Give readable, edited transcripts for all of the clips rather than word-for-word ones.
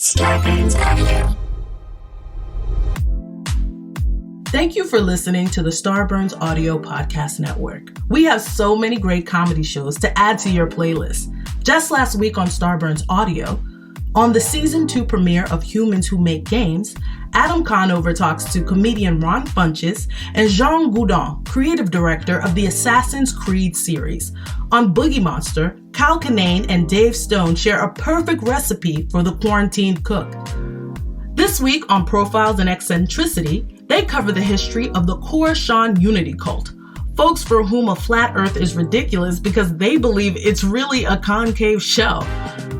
Starburns Audio. Thank you for listening to the Starburns Audio Podcast Network. We have so many great comedy shows to add to your playlist. Just last week on Starburns Audio, on the Season 2 premiere of Humans Who Make Games, Adam Conover talks to comedian Ron Funches and Jean Goudon, creative director of the Assassin's Creed series. On Boogie Monster, Kyle Kinane and Dave Stone share a perfect recipe for the quarantined cook. This week on Profiles and Eccentricity, they cover the history of the Khorasan Unity cult, folks for whom a flat earth is ridiculous because they believe it's really a concave shell.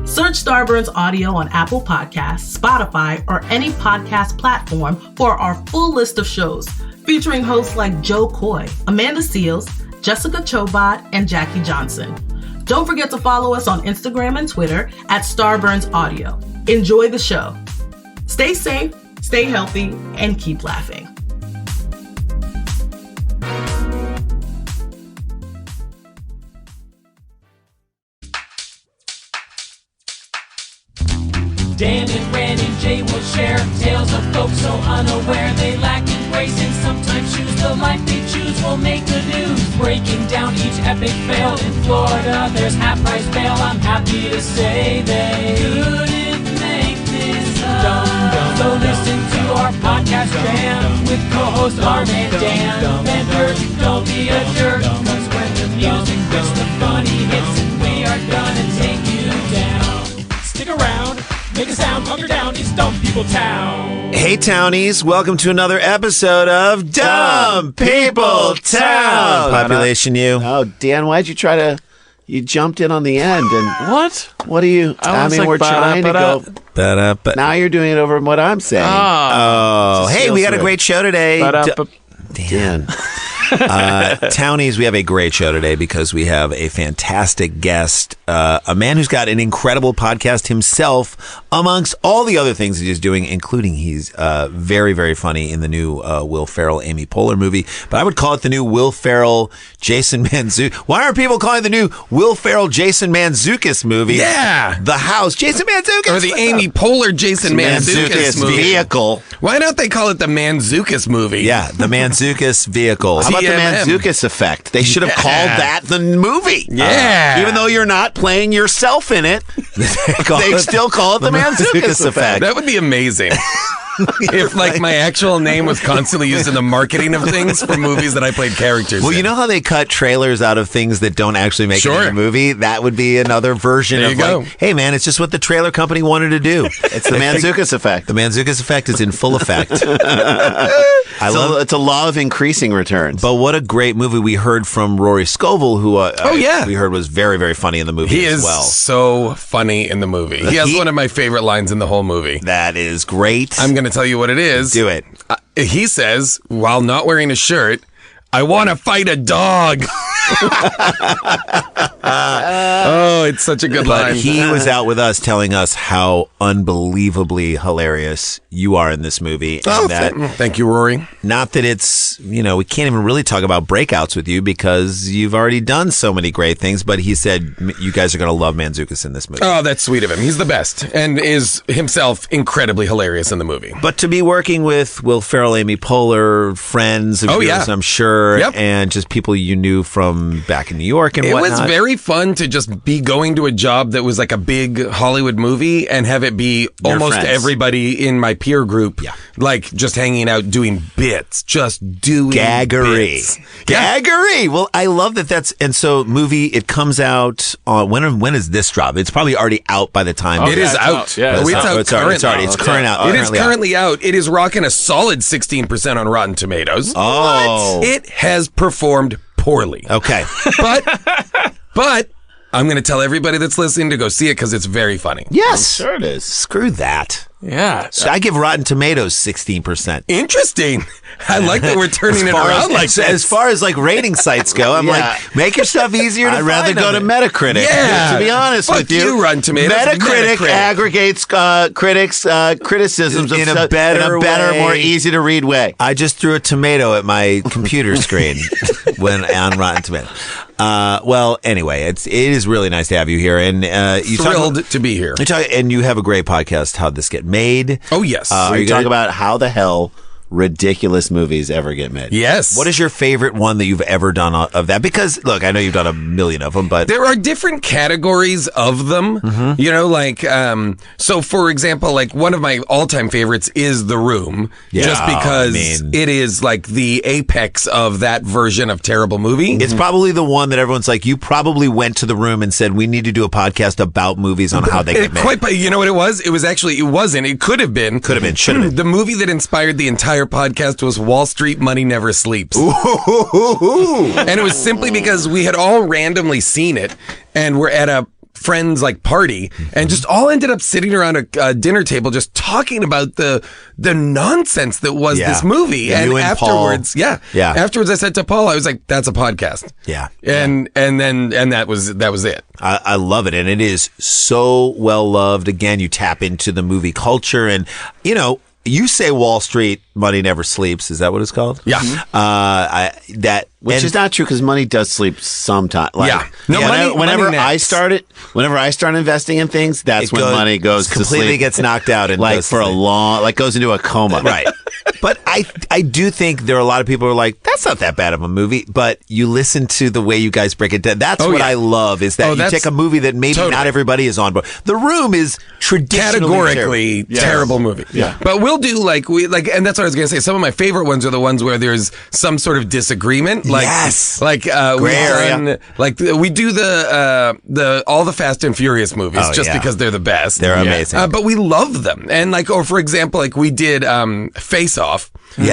Search Starburns Audio on Apple Podcasts, Spotify, or any podcast platform for our full list of shows, featuring hosts like Joe Coy, Amanda Seals, Jessica Chobot, and Jackie Johnson. Don't forget to follow us on Instagram and Twitter at Starburns Audio. Enjoy the show. Stay safe, stay healthy, and keep laughing. Dan and Ren and Jay will share tales of folks so unaware they lack in grace and sometimes choose the life they choose will make the news. Breaking down each epic fail in Florida, there's half-price bail. I'm happy to say they couldn't make this up. So listen to our podcast jam with co-host Arm and Dan. Then don't be a jerk, cause when the music hits, the funny hits, and we are gonna take you down. Stick around. Make a sound, hunker down, it's Dumb People Town. Hey, Townies, welcome to another episode of Dumb People Town. Population U. Oh, Dan, why'd you try to... You jumped in on the end and... What are you... I mean, we're trying to go... Now you're doing it over what I'm saying. Oh, hey, we got a great show today. Dan. Townies, we have a great show today because we have a fantastic guest, a man who's got an incredible podcast himself, amongst all the other things he's doing, including he's very, very funny in the new Will Ferrell, Amy Poehler movie. But I would call it the new Will Ferrell, Jason Mantzoukas. Why aren't people calling it the new Will Ferrell, Jason Mantzoukas movie? Yeah. The House, Jason Mantzoukas. Or the Amy Poehler, Jason Mantzoukas movie. Vehicle. Why don't they call it the Mantzoukas movie? Yeah, the Mantzoukas vehicle. How about the Mantzoukas effect? They should have called that the movie. Yeah. Even though you're not playing yourself in it, they still call it the Mantzoukas effect. That would be amazing. If like my actual name was constantly used in the marketing of things for movies that I played characters in. You know how they cut trailers out of things that don't actually make it in the movie? That would be another version of like, hey man, it's just what the trailer company wanted to do. It's the Mantzoukas effect. The Mantzoukas effect is in full effect. It's a law of increasing returns. But what a great movie. We heard from Rory Scovel, who we heard was very, very funny in the movie as well. He is so funny in the movie. He has one of my favorite lines in the whole movie. That is great. I'm going to tell you what it is. Do it. He says, while not wearing a shirt, I want to fight a dog. Oh, it's such a good line. But he was out with us telling us how unbelievably hilarious you are in this movie. And thank you, Rory. Not that it's, we can't even really talk about breakouts with you because you've already done so many great things, but he said you guys are going to love Mantzoukas in this movie. Oh, that's sweet of him. He's the best and is himself incredibly hilarious in the movie. But to be working with Will Ferrell, Amy Poehler, friends of yours, I'm sure, and just people you knew from back in New York and whatnot. It was very fun to just be going to a job that was like a big Hollywood movie and have it be Your almost friends. Everybody in my peer group, like just hanging out doing bits, just doing Gaggery. bits. Gaggery. Well, I love that and so movie, it comes out on, when is this drop? It's probably already out by the time. It is out. Yeah, It's out it's current. It is currently out. It is rocking a solid 16% on Rotten Tomatoes. Oh. What? It has performed poorly. Okay. But I'm going to tell everybody that's listening to go see it because it's very funny. Yes. I'm sure it is. Screw that. Yeah. So I give Rotten Tomatoes 16%. Interesting. I like that we're turning it around like that. As far as like rating sites go, I'm like, make your stuff easier to I'd rather find go on to it. Metacritic. Yeah. To be honest Fuck with you, Rotten Tomatoes. Metacritic aggregates critics' criticisms In of a stuff better more way. easy to read way. I just threw a tomato at my computer screen when on Rotten Tomatoes. Well, anyway, it is really nice to have you here, and you Thrilled to be here. and you have a great podcast. How'd this get made? Oh, yes. We talk about how the hell ridiculous movies ever get made. Yes. What is your favorite one that you've ever done of that? Because look, I know you've done a million of them, but there are different categories of them. You know, like, so for example, like one of my all-time favorites is The Room, just because it is like the apex of that version of terrible movie. it's probably the one that everyone's like, you probably went to The Room and said, we need to do a podcast about movies on how they get made. But you know what it was? It was actually, it wasn't. It could have been. Should have been. The movie that inspired the entire podcast was Wall Street Money Never Sleeps. And it was simply because we had all randomly seen it and we're at a friend's like party and just all ended up sitting around a dinner table just talking about the nonsense that was this movie. Yeah, and you and afterwards, Paul. afterwards I said to Paul, I was like, that's a podcast. Yeah. And that was it. I love it, and it is so well loved. Again, you tap into the movie culture, and you know, you say Wall Street Money Never Sleeps. Is that what it's called? Yeah. Which is not true because money does sleep sometime. Like, No, whenever money I naps. start investing in things, that's when money goes to completely sleep. gets knocked out and like goes for to a sleep. long, like goes into a coma. Right. But I do think there are a lot of people who are like, that's not that bad of a movie. But you listen to the way you guys break it down. That's what I love is that you take a movie that maybe not everybody is on board. The Room is traditionally categorically terrible movie. Yeah. But we'll do and that's what I was going to say. Some of my favorite ones are the ones where there's some sort of disagreement. Like, Gray area. We do the all the Fast and Furious movies just because they're the best. They're amazing. But we love them. And for example, we did Face Off,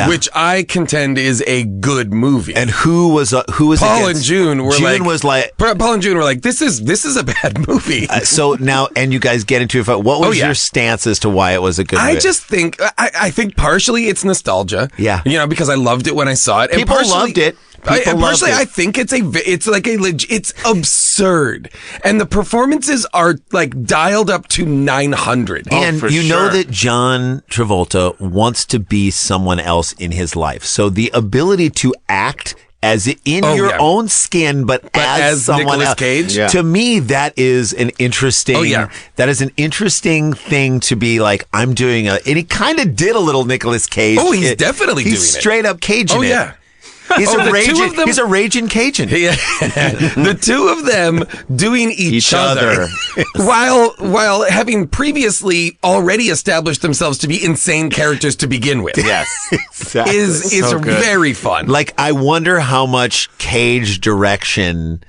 which I contend is a good movie. And who was Paul against? and June were Paul and June were like, this is a bad movie. So now, and you guys get into it. What was your stance as to why it was a good movie? I just think, I think partially it's nostalgia. Yeah. You know, because I loved it when I saw it. People loved it. I think it's absurd, and the performances are dialed up to 900. And you know that John Travolta wants to be someone else in his life. So the ability to act as in your own skin, but as someone Nicolas else. Cage? Yeah. To me, that is an interesting. That is an interesting thing to be like. I'm doing and he kind of did a little Nicolas Cage. Oh, he's definitely doing it. He's straight up Cajun. Oh yeah. He's the a raging Cajun. Yeah. The two of them doing each other. while having previously already established themselves to be insane characters to begin with. Yes. Exactly. is very fun. Like, I wonder how much Cage direction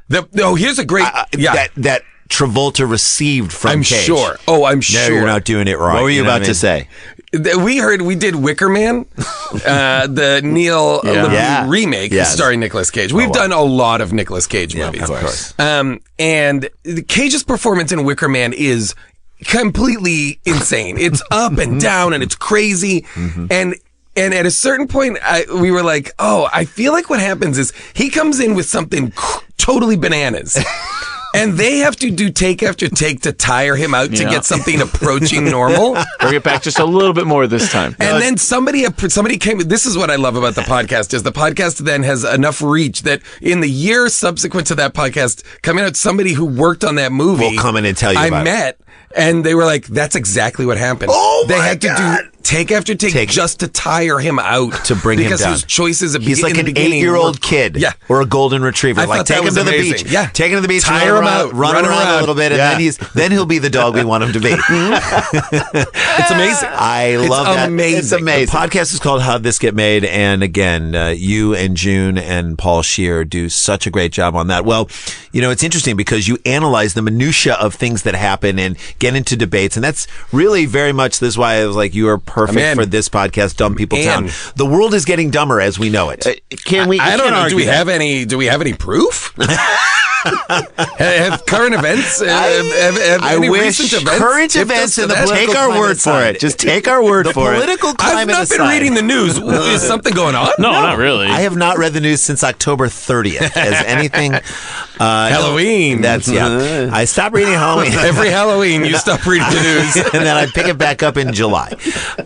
here's a great that Travolta received from I'm Cage. sure. Oh, I'm No, sure. you're not doing it right. What were you about I mean? to say? We did Wicker Man, the Neil LaBute remake starring Nicolas Cage. We've done a lot of Nicolas Cage movies. Of course. And Cage's performance in Wicker Man is completely insane. It's up and down and it's crazy. And at a certain point, we were like, I feel like what happens is he comes in with something totally bananas. And they have to do take after take to tire him out to get something approaching normal. Bring it back just a little bit more this time. And then somebody came. This is what I love about the podcast is the podcast then has enough reach that in the year subsequent to that podcast coming out, somebody who worked on that movie will come in and tell you about it. And they were like, that's exactly what happened. Oh, they my had to God. do take after take just to tire him out. To bring him down. Because his choices He's like an 8-year-old kid. Yeah. Or a golden retriever. I Like, thought that take him was to the amazing. beach. Yeah. Take him to the beach. Tire him out. Run him around a little bit. And then he'll be the dog we want him to be. It's amazing. I love that. Amazing. It's amazing. The podcast is called How'd This Get Made? And again, you and June and Paul Scheer do such a great job on that. Well, you know, it's interesting because you analyze the minutia of things that happen and get into debates. And that's really very much, this is why I was like, you are perfect for this podcast, Dumb People Town. The world is getting dumber as we know it. Can we? I don't know. argue Do we have any proof? Have current events? Have I any wish recent events current tipped events us in to the that? political Take our climate word for aside. it. Just take our word The for it. political climate I've not aside. been reading the news. Is something going on? No, not really. I have not read the news since October 30th. Has anything? Halloween. That's I stopped reading Halloween. Every Halloween, you stop reading the news. And then I pick it back up in July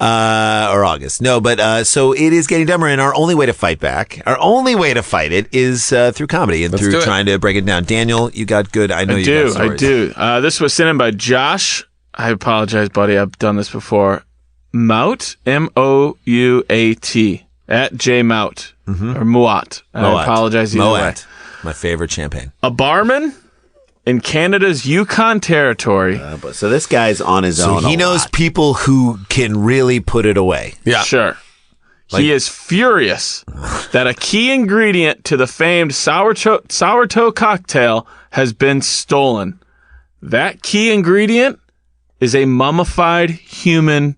or August. No, but so it is getting dumber, and our only way to fight back, our only way to fight it is through comedy and Let's do through it. trying to break it down. Daniel, you got good. I know you got stories. I do. This was sent in by Josh. I apologize, buddy. I've done this before. Mout, Mouat, at JMout, or Muat. I apologize either way. My favorite champagne. A barman in Canada's Yukon Territory. So this guy's on his own. So he a knows lot. people who can really put it away. Yeah. Sure. He is furious that a key ingredient to the famed sourdough cocktail has been stolen. That key ingredient is a mummified human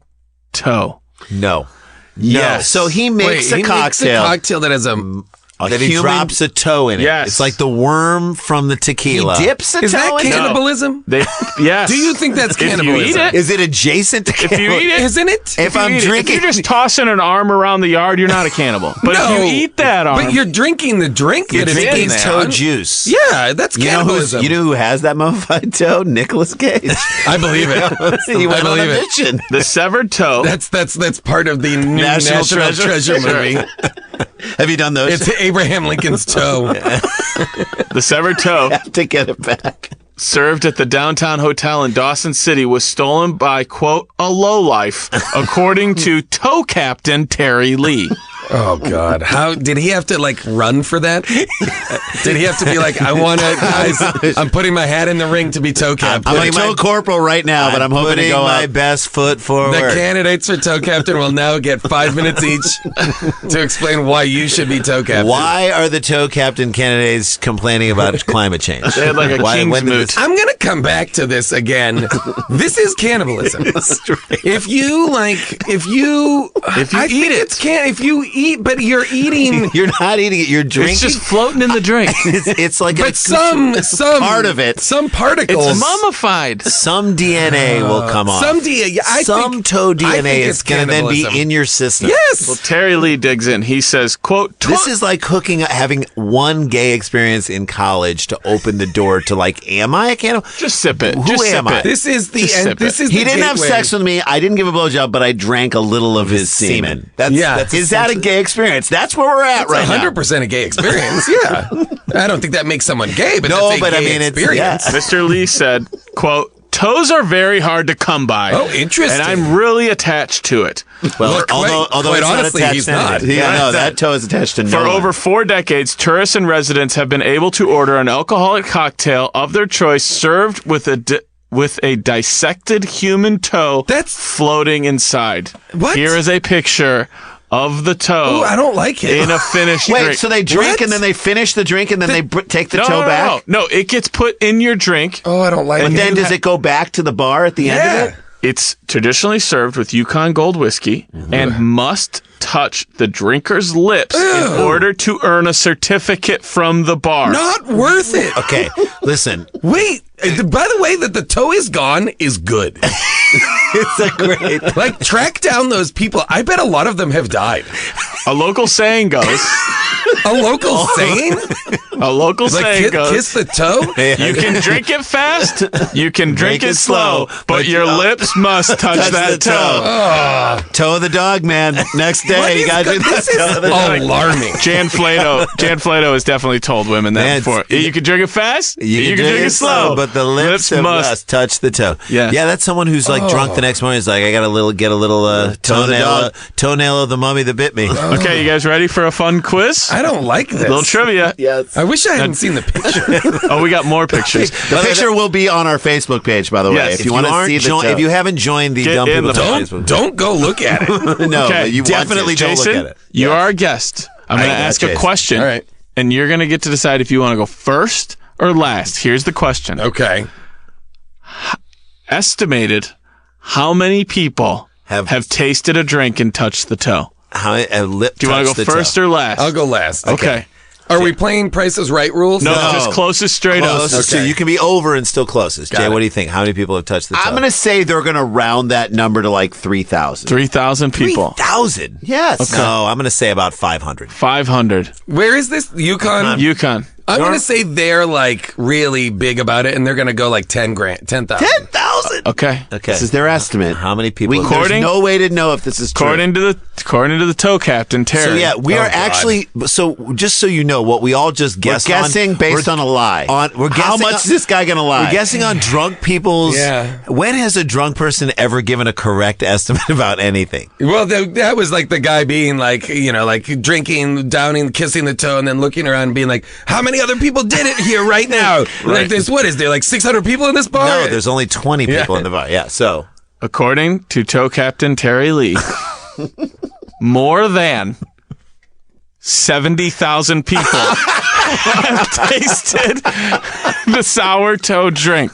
toe. No. Yes. So he makes Wait, a cocktail. Makes a cocktail that has a that he drops a toe in it. Yes. It's like the worm from the tequila. He dips a Is that toe in it? cannibalism? Yes. Do you think that's If you cannibalism? eat it, Is it adjacent to if you eat it, Isn't it? If I'm you eat it, drinking, if you're just tossing an arm around the yard, you're not a cannibal. But No. if you eat that arm, But you're drinking the drink you're that it's drinking in there. toe juice. Yeah, that's cannibalism. You know who has that mummified toe? Nicolas Cage. I believe it. He went on a believe it. mission. the severed toe. That's part of the new National National Treasure. movie. Have you done those? It's Abraham Lincoln's toe. The severed toe, have to get it back. served at the downtown hotel in Dawson City, was stolen by, quote, a lowlife, according to toe captain Terry Lee. Oh God! How did he have to run for that? Did he have to be like, I want to, guys? I'm putting my hat in the ring to be toe captain. I'm a toe corporal right now, but I'm hoping to putting go my up. best foot forward. The candidates for toe captain will now get 5 minutes each to explain why you should be toe captain. Why are the toe captain candidates complaining about climate change? They had like a king's when did moot. this- I'm gonna come back to this again. This is cannibalism. If you eat it, but you're eating. You're not eating it. You're drinking. It's just floating in the drink. It's like But some part of it. some particles, It's mummified. Some DNA will come off. some DNA. Some toe DNA is going to then be cannibalism. in your system. Yes. Well, Terry Lee digs in. He says, quote, This is like having one gay experience in college to open the door to am I a cannibal? just sip it. Who Just am sip I? it. This is the Just end. sip This it. is He the didn't have gateway. sex with me. I didn't give a blowjob, but I drank a little of his semen. Is that a gay experience? That's where we're at right now. 100% a gay experience. Yeah. I don't think that makes someone gay, but No, that's a but I gay mean, it's- experience. Mr. Lee said, quote, toes are very hard to come by. Oh, interesting. And I'm really attached to it. Well, Well, although quite it's not honestly, attached he's to not. anything. No, that toe is attached to no For one. over 4 decades, tourists and residents have been able to order an alcoholic cocktail of their choice served with a dissected human toe That's- floating inside. What? Here is a picture of the toe Ooh, I don't like it. in a finished Wait, drink. so they drink What? and then they finish the drink and then they take the no, toe no, back? No, it gets put in your drink. Oh, I don't like And it. then does it go back to the bar at the end of it? It's traditionally served with Yukon Gold whiskey and must touch the drinker's lips in order to earn a certificate from the bar. Not worth it. Okay, listen. Wait, by the way, that the toe is gone is good. It's a great. Track down those people. I bet a lot of them have died. A local saying goes, A local saying? kiss the toe? you can drink it fast, you can drink it slow, but your lips must touch that toe. Toe of the dog, man. Next day, you got to do that. This is Toe of the dog. alarming. Jan Flato has definitely told women that Man, before. You can drink it fast, You can drink it slow, but the lips must touch the toe. Yeah. That's someone who's drunk the next morning. Is like, I got to get a little toenail of the mummy that bit me. Okay, you guys ready for a fun quiz? I don't like this. Little trivia. Yes. I wish I hadn't seen the picture. Oh, we got more pictures. The picture will be on our Facebook page, by the way. Yes. If you want to see the toe. if you haven't joined the Get Dumb in People the- Talk Facebook, Don't go look at it. no, Okay, but you definitely want to. don't look Jason, at it. you are a guest. I'm going to ask a Jason. question, All right. and you're going to get to decide if you want to go first or last. Here's the question. Okay. Estimated how many people Have- tasted a drink and touched the toe? How a lip Do you want to touch go the first toe. or last? I'll go last. Okay. Are we playing Price is Right rules? No, just closest straight up. So you can be over and still closest. Jay, what do you think? How many people have touched the toe? I'm going to say they're going to round that number to like 3,000. 3,000 people. 3,000? Yes. Okay. No, I'm going to say about 500. 500. Where is this? Yukon? Yukon. I'm going to say they're like really big about it, and they're going to go like 10,000. 10,000. Okay. This is their estimate. How many people? There's no way to know if this is true. According to the toe captain, Terry. So yeah, we are actually. So just so you know, what we all just guessed. We're guessing based on a lie. We're guessing how much is this guy going to lie? We're guessing on drunk people's. Yeah. When has a drunk person ever given a correct estimate about anything? Well, that was like the guy being like, like drinking, downing, kissing the toe, and then looking around and being like, how many other people did it here right now? Like this, what is there, like 600 people in this bar? No, there's only 20 people in the bar. Yeah, so. According to toe captain Terry Lee, more than 70,000 people have tasted the sour toe drink.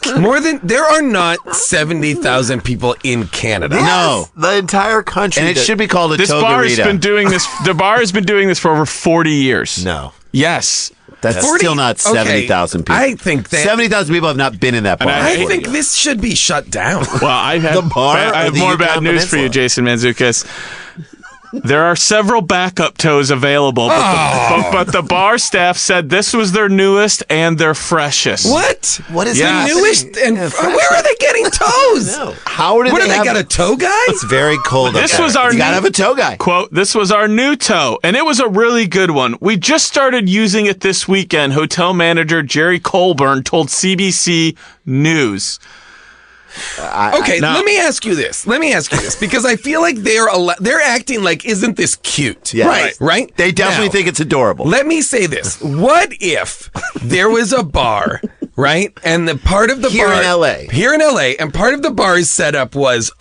There are not 70,000 people in Canada. No. The entire country. And it should be called a This bar has Togarita. been doing this. The bar has been doing this for over 40 years. No. Yes. That's 40 still not 70,000 people. I think that 70,000 people have not been in that bar. I think this should be shut down. Well, I have, The bar I or have the more Yukon bad news for you, Peninsula? Jason Mantzoukas. There are several backup toes available, but the bar staff said this was their newest and their freshest. What? What is Yes. the Newest and where are they getting toes? How did What they do they have got a toe guy? It's very cold. This up there. was our You got to new, have a toe guy. quote, this was our new toe, and it was a really good one. We just started using it this weekend, hotel manager Jerry Colburn told CBC News. Okay, let me ask you this, because I feel like they're acting like, isn't this cute? Yeah. Right? They definitely Now, think it's adorable. Let me say this. What if there was a bar, right? And the part of the Here bar... in LA. And part of the bar's setup was,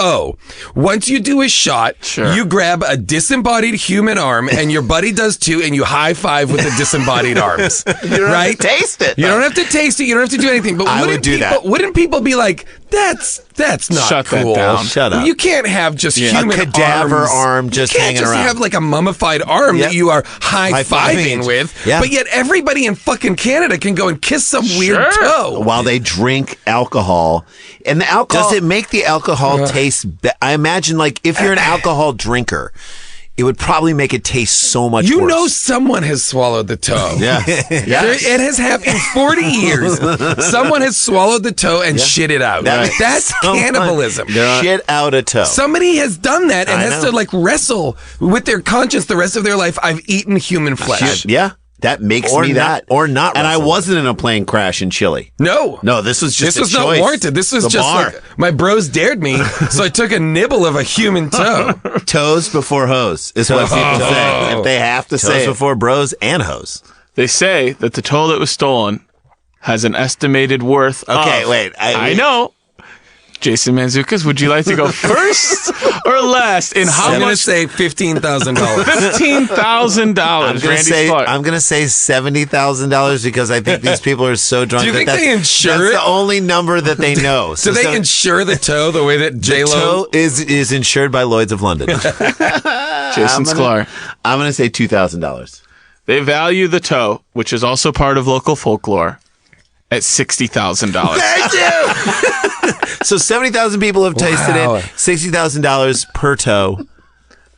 once you do a shot, Sure. you grab a disembodied human arm, and your buddy does too, and you high five with the disembodied arms. You don't have to taste it. You don't have to taste it. You don't have to do anything. But I would wouldn't do people, that. Wouldn't people be like, that's not Shut that cool. down. Shut up. You can't have just human A cadaver arms. arm just you can't hanging just around. have like a mummified arm Yep. that you are high-fiving High-fiving. with. Yeah. But yet everybody in fucking Canada can go and kiss some weird Sure. toe. While they drink alcohol. And the alcohol... Does it make the alcohol taste? I imagine, like, if you're an alcohol drinker, it would probably make it taste so much You worse. know someone has swallowed the toe. Yeah. It has happened in 40 years. Someone has swallowed the toe and shit it out. That's cannibalism. Shit out a toe. Somebody has done that and I has know. to like wrestle with their conscience the rest of their life. I've eaten human flesh. Yeah. That makes Or me not- that. or not And I wrestle. wasn't in a plane crash in Chile. No. No, this was just This was a not choice. warranted. This was The just bar. like my bros dared me, so I took a nibble of a human toe. Toes before hose is what people say. If they have to Toes say it. before bros and hoes. They say that the toe that was stolen has an estimated worth Okay, of... wait. I know. Jason Mantzoukas, would you like to go first or last in how I'm going to much? say $15,000. $15,000. Randy Clark. I'm gonna say $70,000 because I think these people are so drunk. Do you think that's they insure that's it? the only number that they know. Do they insure the toe the way that J-Lo... toe is insured by Lloyd's of London. Jason Sklar. I'm going to say $2,000. They value the toe, which is also part of local folklore, at $60,000. So 70,000 people have tasted Wow. it. $60,000 per toe.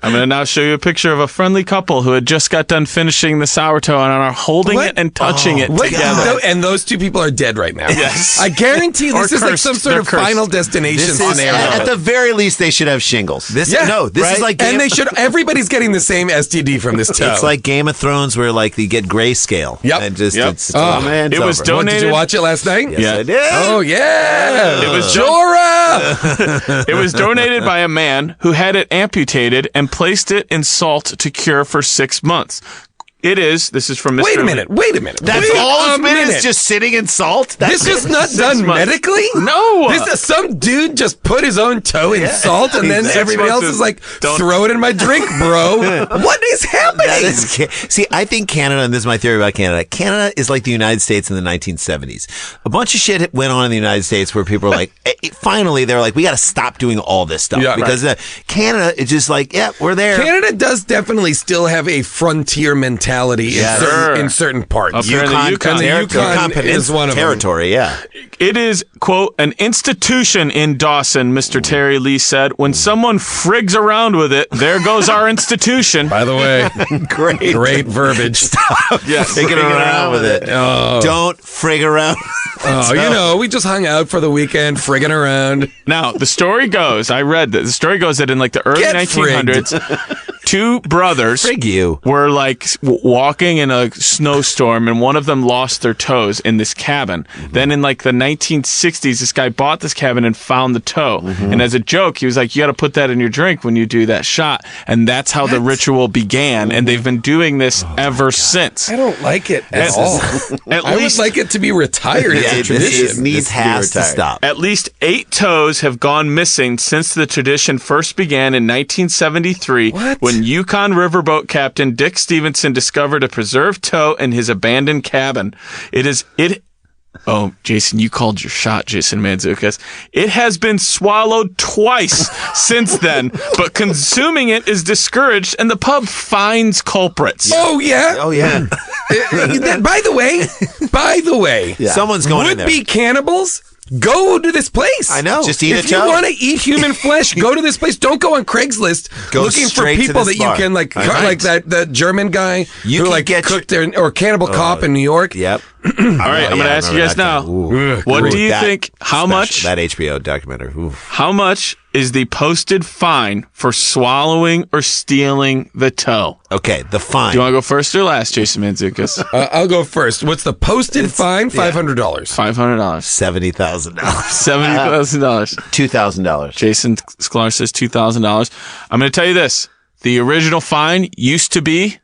I'm going to now show you a picture of a friendly couple who had just got done finishing the sour toe and are holding What? it and touching it Wait, together. and those two people are dead right now. Yes. I guarantee Or this is like cursed. some sort They're of cursed. Final Destination This is- scenario. At the very least, they should have shingles. This Yeah, this is right? like and they should. Everybody's getting the same STD from this toe. It's like Game of Thrones where like you get grayscale. Yep. And just Yep. it's Oh, man, it it's was over. What, did you donated. watch it last night? Yes, Yeah. I did. Oh yeah, It was Jorah. It was donated by a man who had it amputated and placed it in salt to cure for 6 months. This is from Mr. Wait a minute. That's Wait all a it's been minute. is just sitting in salt? This was not done months. medically? No. Some dude just put his own toe in salt and then 6 everybody else months is like, don't- throw it in my drink, bro. What is happening? That is, see, I think Canada, and this is my theory about Canada, Canada is like the United States in the 1970s. A bunch of shit went on in the United States where people are like, finally, they're like, we got to stop doing all this stuff. Yeah, because Canada is just like, yeah, we're there. Canada does definitely still have a frontier mentality. brutality in certain parts. Up here in the Yukon. And the Yukon is one of territory, them. It is, quote, an institution in Dawson, Mr. Terry Lee said. When someone frigs around with it, there goes our institution. By the way, great verbiage. Stop frigging around with it. Oh. Don't frig around. We just hung out for the weekend, frigging around. Now, the story goes, I read that, the story goes that in like the early 1900s, two brothers were like walking in a snowstorm, and one of them lost their toes in this cabin. Then in like the 1960s, this guy bought this cabin and found the toe. And as a joke, he was like, you got to put that in your drink when you do that shot. And that's how the ritual began. And they've been doing this ever since. I don't like it at all. I would like it to be retired. It has to stop. At least 8 toes have gone missing since the tradition first began in 1973 when Yukon riverboat captain Dick Stevenson discovered a preserved toe in his abandoned cabin. Oh, Jason, you called your shot, Jason Mantzoukas. It has been swallowed twice since then, but consuming it is discouraged, and the pub finds culprits. Oh, yeah? Oh, yeah. By the way, someone's going in there. Would-be cannibals, go to this place. I know. Just eat if a toe. you want to eat human flesh, go to this place. Don't go on Craigslist looking for people that you can like that German guy who like cooked there, or Cannibal Cop in New York. Yep. All right, I'm going to ask you guys now. What do you think? How much? That HBO documentary. How much is the posted fine for swallowing or stealing the toe? Okay, the fine. Do you want to go first or last, Jason Mantzoukas? I'll go first. What's the posted fine? $500. $500. $70,000. $70,000. $2,000. Jason Sklars says $2,000. I'm going to tell you this. The original fine used to be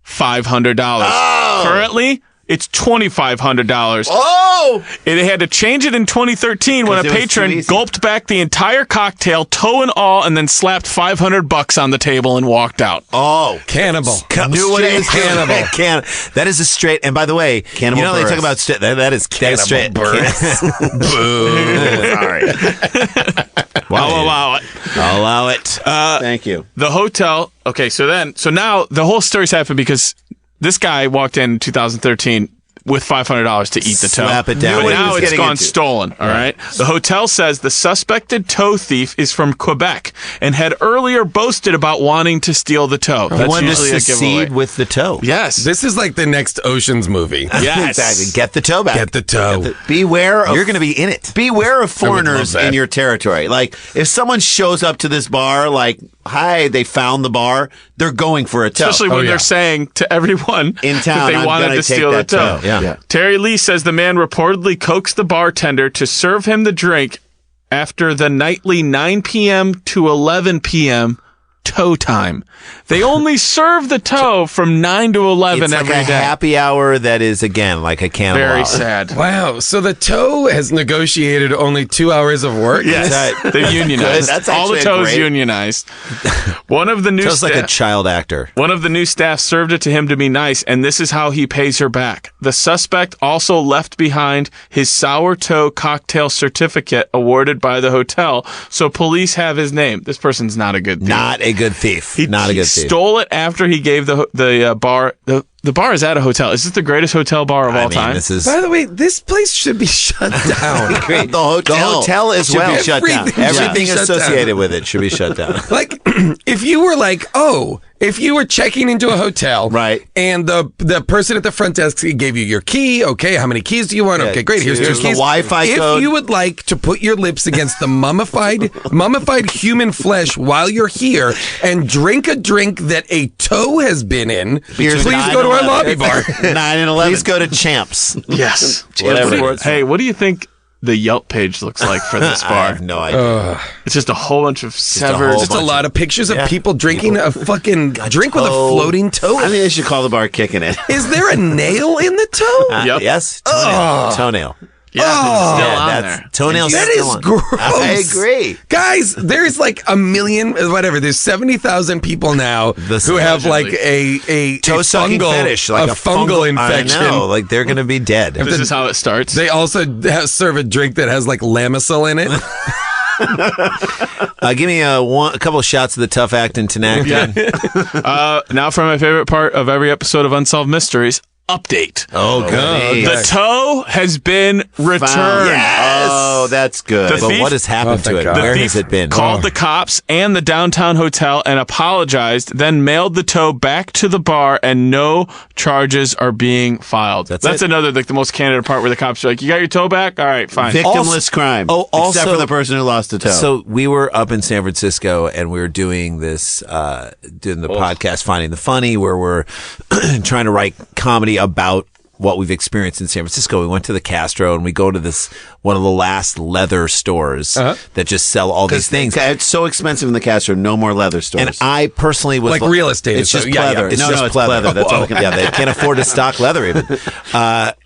$500. Oh! Currently, it's $2,500. Oh! It had to change it in 2013 when a patron gulped back the entire cocktail, toe and all, and then slapped $500 on the table and walked out. Oh, cannibal! Knew what it was. Cannibal. That is a straight. And by the way, cannibal. You know they talk about that is straight. Boo! Sorry. I'll allow it. I'll allow it. Thank you. The hotel. Okay, so now the whole story's happened because this guy walked in 2013 with $500 to eat the toe. Slap it down. Now it's gone stolen, all right? The hotel says the suspected toe thief is from Quebec and had earlier boasted about wanting to steal the toe. He wanted to succeed with the toe. Yes. This is like the next Ocean's movie. Yes. Exactly. Get the toe back. Get the toe. Beware of... You're going to be in it. Beware of foreigners in your territory. Like, if someone shows up to this bar, like, hi, they found the bar, they're going for a toe. Especially when they're saying to everyone in town, that they wanted to steal the toe. Yeah. Terry Lee says the man reportedly coaxed the bartender to serve him the drink after the nightly 9 p.m. to 11 p.m. toe time. They only serve the toe from 9 to 11 it's every like a day. happy hour that is, again, like a cannibal Very hour. sad. Wow. So the toe has negotiated only 2 hours of work? Yes. They're unionized. That's all the toes great. unionized. One of the new Just like a child actor. One of the new staff served it to him to be nice, and this is how he pays her back. The suspect also left behind his sour toe cocktail certificate awarded by the hotel, so police have his name. This person's not a good thief. Not a good thief. He stole it after he gave the bar. The bar is at a hotel. Is this the greatest hotel bar of all time? By the way, this place should be shut down. The hotel as well should be shut down. Everything associated with it should be shut down. Like, if you were like, if you were checking into a hotel, right, and the person at the front desk gave you your key, okay, how many keys do you want? Okay, great, here's 2 keys. The Wi-Fi code. If you would like to put your lips against the mummified human flesh while you're here and drink a drink that a toe has been in, please go to our lobby bar. 9 and 11. Please go to Champs. Yes. Whatever. What do you think the Yelp page looks like for this bar? I have no idea. It's just a whole bunch of severed. Just a lot of pictures of people drinking a fucking drink with a floating toe. I think they should call the bar Kicking It. Is there a nail in the toe? Yep. Yes. Toenail. Yeah, it's still on there. Toenails. That is gross. I agree. Guys, there's like a million, whatever, there's 70,000 people now who have like a toe-sucking fetish, like a fungal infection. I know, like they're going to be dead. This is how it starts. They also serve a drink that has like Lamisil in it. Give me a couple of shots of the tough acting Tanaka. Now for my favorite part of every episode of Unsolved Mysteries. Update. Oh, good. The toe has been returned. Yes. Oh, that's good. The But thief- what has happened to it? God. Where The has thief it been? Called the cops and the downtown hotel and apologized, then mailed the toe back to the bar, and no charges are being filed. That's That's it. another, like, the most candid part where the cops are like, you got your toe back? All right, fine. Victimless crime. Oh, also- except for the person who lost a toe. So we were up in San Francisco and we were doing this, doing the podcast, Finding the Funny, where we're trying to write comedy about what we've experienced in San Francisco. We went to the Castro and we go to this, one of the last leather stores that just sell all these things. It's so expensive in the Castro. No more leather stores. And I personally was Like real estate. It's just so, yeah, pleather. yeah. It's No, just no, it's pleather. pleather. That's all I can. Yeah, they can't afford to stock leather even.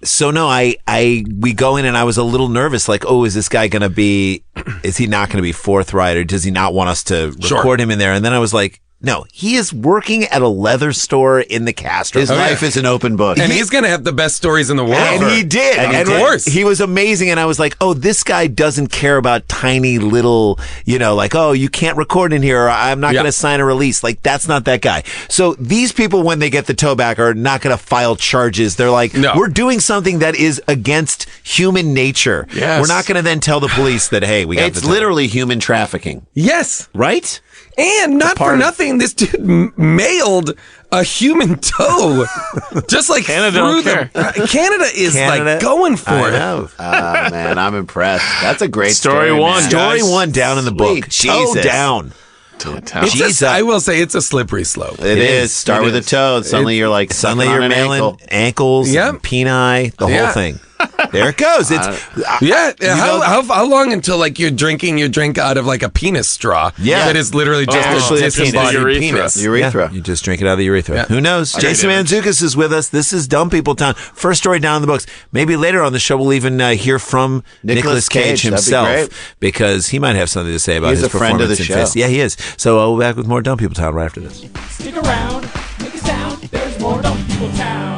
So no, we go in and I was a little nervous. Like, oh, is this guy going to be? Is he not going to be forthright, or does he not want us to record him in there? And then I was like, no, he is working at a leather store in the Castro. His life is an open book. And he's going to have the best stories in the world. And he did. And he of course. He was amazing. And I was like, oh, this guy doesn't care about tiny little, like, oh, you can't record in here, or I'm not Yeah. going to sign a release. Like, that's not that guy. So these people, when they get the toe back, are not going to file charges. They're like, No. we're doing something that is against human nature. Yes. We're not going to then tell the police that, hey, we got It's the toe. literally human trafficking, Yes. right? And not for nothing, this dude mailed a human toe. Just like Canada through don't the... Canada is Canada- like going for I it. know. Man, I'm impressed. That's a great Story story. one. man. Story Guys. one down in the Sweet. book. Toe Jesus. down. It's Jesus. I will say it's a slippery slope. It is. Start with a toe. Suddenly you're like Suddenly sucking you're on an mailing ankle. ankles, Yep. and peni, the whole Yeah. thing. There it goes. It's Yeah. know- How long until like you're drinking your drink out of like a penis straw? Yeah. That is literally just actually a a penis. disembodied Urethra. penis. Urethra. Yeah, you just drink it out of the urethra. Yeah. Who knows? Jason image. Mantzoukas is with us. This is Dumb People Town. First story down in the books. Maybe later on the show we'll even hear from Nicolas Cage That'd be himself, great. because he might have something to say about He's his a friend of performance the in show. Fist. Yeah, he is. So we'll be back with more Dumb People Town right after this. Stick around, make a sound. There's more Dumb People Town.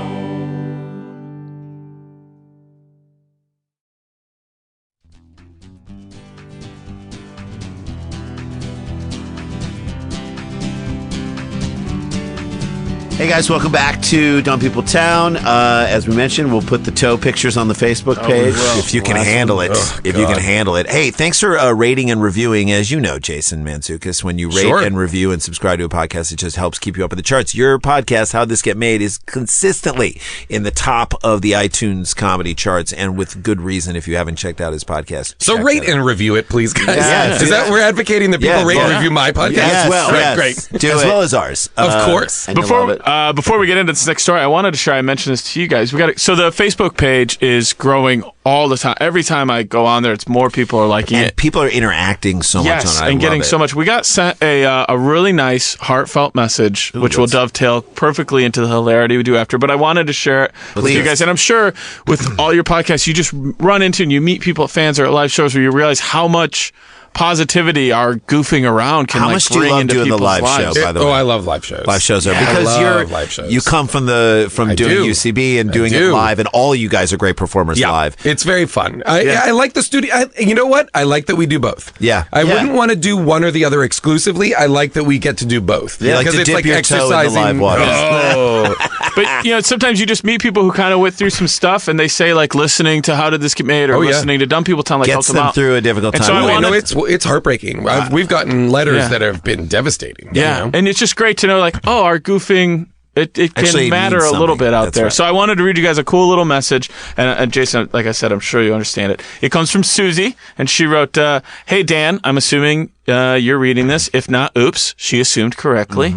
Hey guys, welcome back to Dumb People Town. As we mentioned, we'll put the toe pictures on the Facebook page. If you can handle it. If you can handle it. Hey, thanks for rating and reviewing. As you know, Jason Mantzoukas, when you rate Sure. and review and subscribe to a podcast, it just helps keep you up in the charts. Your podcast, How'd This Get Made, is consistently in the top of the iTunes comedy charts, and with good reason. If you haven't checked out his podcast, So check rate that out. and review it, please, guys. Yeah, is do that that. we're advocating that people Yeah, rate and yeah. review my podcast? Yes, as well. yes. Great. Do as it. well as ours. Of course. And you'll love it. Before we get into this next story, I wanted to share. I mentioned this to you guys. So the Facebook page is growing all the time. Every time I go on there, it's more people are liking And it. people are interacting so much Yes, on it. I and getting love it. so much. We got sent a really nice, heartfelt message, which will dovetail perfectly into the hilarity we do after. But I wanted to share it with you guys. And I'm sure with all your podcasts, you just run into and you meet people at fans or at live shows where you realize how much positivity our goofing around can How much do you bring love into doing the people's live lives. show, by the way? Oh, I love live shows. Live shows are Yeah, because I you're love live shows. you come from doing do. UCB and doing it do. live, and all you guys are great performers Yeah, live. it's very fun. I like the studio. You know what? I like that we do both. Yeah. I Yeah. wouldn't want to do one or the other exclusively. I like that we get to do both. You like Because to it's dip like your toe in the exercising. live water. Oh. But sometimes you just meet people who kind of went through some stuff, and they say like listening to How Did This Get Made, or Oh, yeah. listening to Dumb People Town, like helps Gets them out. through a difficult And time. so I Oh, wanted- no, it's heartbreaking. We've gotten letters Yeah. that have been devastating. Yeah, you know? and it's just great to know, like, oh, our goofing. It can Actually matter means a little something. bit out That's there. right. So I wanted to read you guys a cool little message. And Jason, like I said, I'm sure you understand it. It comes from Susie, and she wrote, "Hey, Dan, I'm assuming you're reading this. If not, oops, she assumed correctly.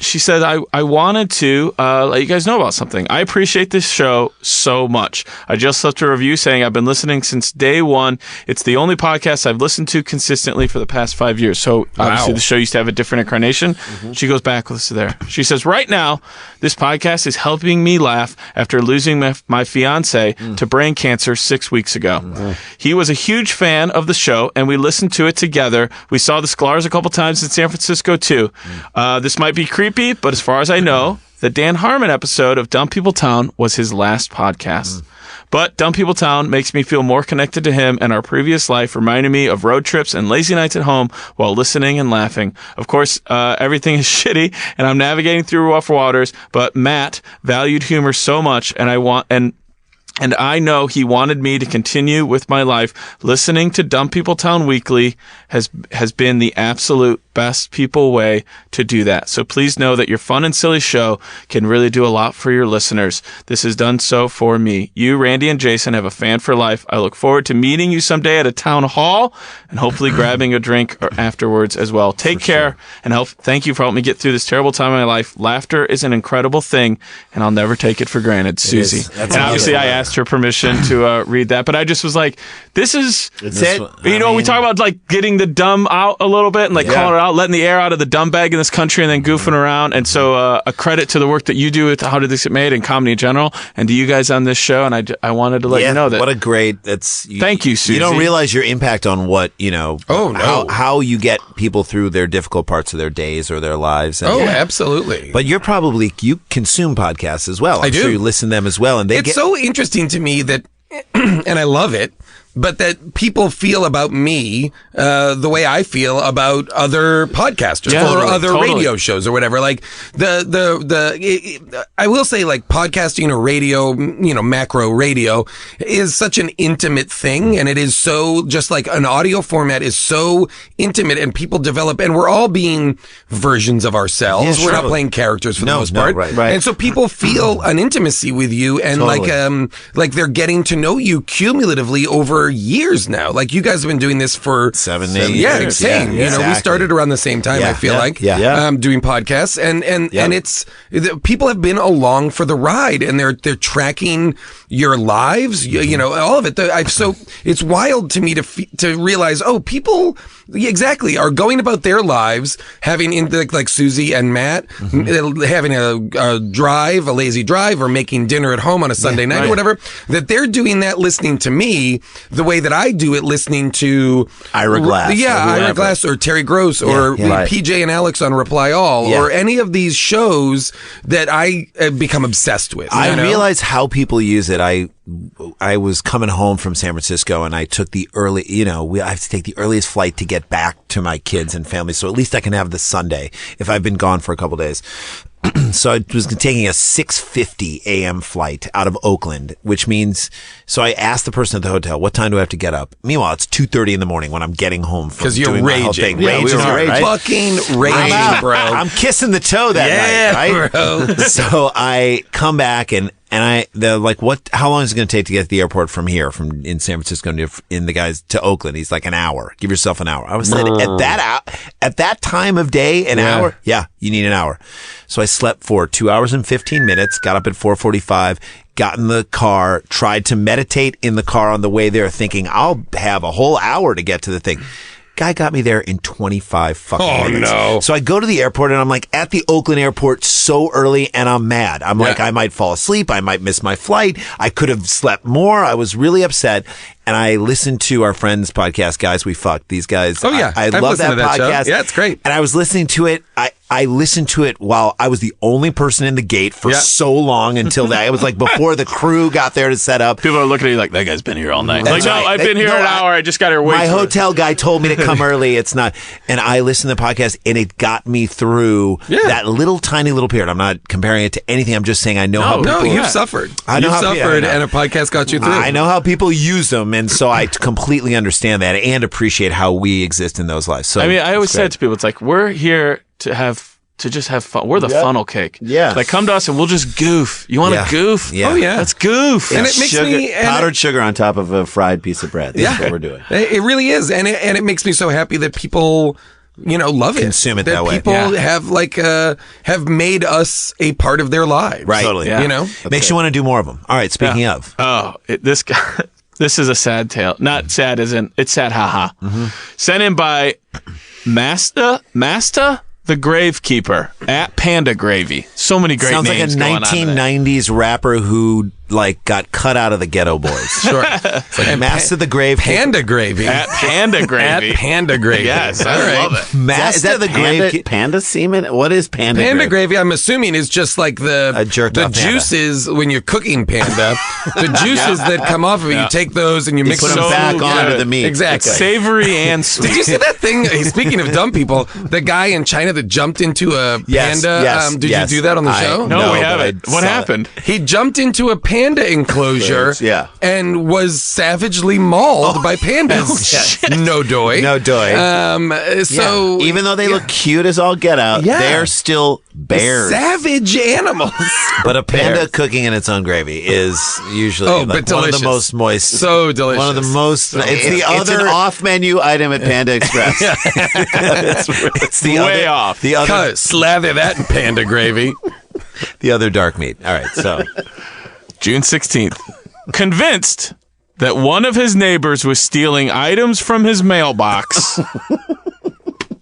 She said, I wanted to let you guys know about something. I appreciate this show so much. I just left a review saying I've been listening since day one. It's the only podcast I've listened to consistently for the past 5 years. So obviously the show used to have a different incarnation. She goes back with us there. She says, right now, this podcast is helping me laugh after losing my fiance to brain cancer 6 weeks ago. He was a huge fan of the show, and we listened to it together. We saw the Sklars a couple times in San Francisco, too. This might be creepy, but as far as I know, the Dan Harmon episode of Dumb People Town was his last podcast. But Dumb People Town makes me feel more connected to him and our previous life, reminding me of road trips and lazy nights at home while listening and laughing. Of course, everything is shitty and I'm navigating through rough waters, but Matt valued humor so much, and I know he wanted me to continue with my life. Listening to Dumb People Town weekly has been the absolute best people way to do that. So please know that your fun and silly show can really do a lot for your listeners. This has done so for me. You, Randy, and Jason have a fan for life. I look forward to meeting you someday at a town hall and hopefully grabbing a drink or afterwards as well. Take care and thank you for helping me get through this terrible time in my life. Laughter is an incredible thing and I'll never take it for granted. Susie. And obviously I asked her permission to read that, but I just was like, this is, we talk about like getting the dumb out a little bit and like calling it out, letting the air out of the dumb bag in this country and then goofing around. And so a credit to the work that you do with How Did This Get Made and comedy in general and to you guys on this show. And I wanted to let you know that. What a great, thank you, Susie. You don't realize your impact on what, how you get people through their difficult parts of their days or their lives. And, absolutely. But you consume podcasts as well. I do. Sure you listen to them as well. And it's so interesting to me that, and I love it, but that people feel about me the way I feel about other podcasters or other radio shows or whatever. Like I will say like podcasting or radio, macro radio is such an intimate thing, and it is so just like an audio format is so intimate, and people develop, and we're all being versions of ourselves. We're not playing characters for the most part, right. And so people feel an intimacy with you, and like they're getting to know you cumulatively over years now. Like you guys have been doing this for 7 years. Yeah, insane. We started around the same time. I feel doing podcasts, and it's people have been along for the ride, and they're tracking your lives. All of it. So it's wild to me to realize, people are going about their lives, having like Susie and Matt having a lazy drive, or making dinner at home on a Sunday night or whatever. That they're doing that, listening to me the way that I do it, listening to Ira Glass. Ira Glass or Terry Gross or PJ and Alex on Reply All or any of these shows that I become obsessed with. I realize how people use it. I was coming home from San Francisco and I took the early, I have to take the earliest flight to get back to my kids and family. So at least I can have the Sunday if I've been gone for a couple days. So I was taking a 6:50 a.m. flight out of Oakland, which means, so I asked the person at the hotel, what time do I have to get up? Meanwhile, it's 2:30 in the morning when I'm getting home from doing my whole thing. Raging. Fucking raging, bro. I'm kissing the toe that night, right? Bro. So I come back and they're like, how long is it going to take to get to the airport from here, in San Francisco to Oakland? He's like, an hour. Give yourself an hour. I was saying at that time of day, an hour? Yeah, you need an hour. So I slept for 2 hours and 15 minutes, got up at 4:45, got in the car, tried to meditate in the car on the way there, thinking I'll have a whole hour to get to the thing. Guy got me there in 25 fucking minutes. No. So I go to the airport and I'm like at the Oakland airport so early and I'm mad. I'm like, I might fall asleep. I might miss my flight. I could have slept more. I was really upset. And I listened to our friend's podcast, Guys We Fucked. These guys. Oh, yeah. I love that podcast. Show. Yeah, it's great. And I was listening to it. I listened to it while I was the only person in the gate for so long until that. It was like before the crew got there to set up. People are looking at you like, that guy's been here all night. That's right. No, I've been here an hour. I just got here My hotel guy told me to come early. It's not. And I listened to the podcast and it got me through that tiny little period. I'm not comparing it to anything. I'm just saying I know how people. No, you've suffered. I know you've suffered and a podcast got you through. I know how people use them. And so I completely understand that and appreciate how we exist in those lives. So I always say it to people, it's like, we're here to just have fun. We're the funnel cake. Yeah. Like, come to us and we'll just goof. You want to goof? Yeah. Oh, yeah. Let's goof. And it makes me... powdered sugar on top of a fried piece of bread. That's what we're doing. It really is. And it makes me so happy that people... love it. Consume it that way. People have made us a part of their lives. Right. Totally. Yeah. Makes you want to do more of them. All right. Speaking of. Oh, this guy... This is a sad tale. Not sad as in, it's sad, haha. Sent in by Masta the Gravekeeper at Panda Gravy. So many great names going on. Sounds like a 1990s rapper who like got cut out of the Ghetto Boys. Sure. It's like Mass to the Grave. Panda Gravy. At Panda Gravy. At Panda Gravy. Yes, I love it. Mass Is that to the panda, Grave. panda semen? What is panda? Panda gravy, I'm assuming, is just like A jerked the off panda. juices when you're cooking panda. The juices that come off of it, you take those and you mix Put them them back good. onto the meat. Exactly. Savory and sweet. Did you see that thing? Speaking of dumb people, the guy in China that jumped into a Yes, panda. yes, Did yes. you do that on the I- show? No, No, we but haven't. I What saw it. happened? He jumped into a panda enclosure Yeah. and was savagely mauled by pandas. No doy. No doy. So Even though they look cute as all get out, Yeah. they're still bears. savage animals. But a panda cooking in its own gravy is usually Oh, but one of delicious. the most moist. So delicious. One of the most. It's an off-menu item at Panda Express. It's the Way other, off. The other, Cut, slather that in panda gravy. the other dark meat. All right, so June 16th. Convinced that one of his neighbors was stealing items from his mailbox.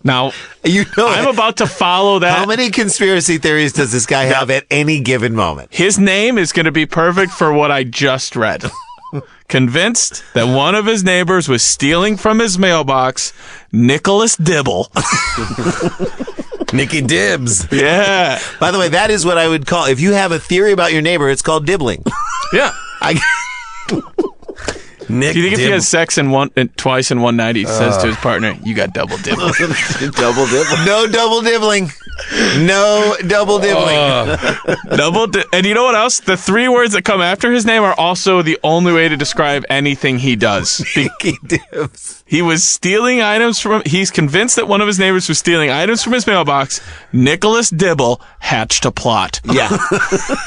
Now, you know I'm about to follow that. how many conspiracy theories does this guy have at any given moment? His name is going to be perfect for what I just read. Convinced that one of his neighbors was stealing from his mailbox, Nicholas Dibble. Nicky Dibs. Yeah. By the way, that is what I would call. If you have a theory about your neighbor, it's called dibbling. Yeah. Nick Do you think if he Dib- has sex twice in one night, he says to his partner, "You got double dibble"? Double dibble. No double dibbling. No double dibbling. And you know what else? The three words that come after his name are also the only way to describe anything he does. Nicky Dibs. He was stealing items from. He's convinced that one of his neighbors was stealing items from his mailbox. Nicholas Dibble hatched a plot. Yeah.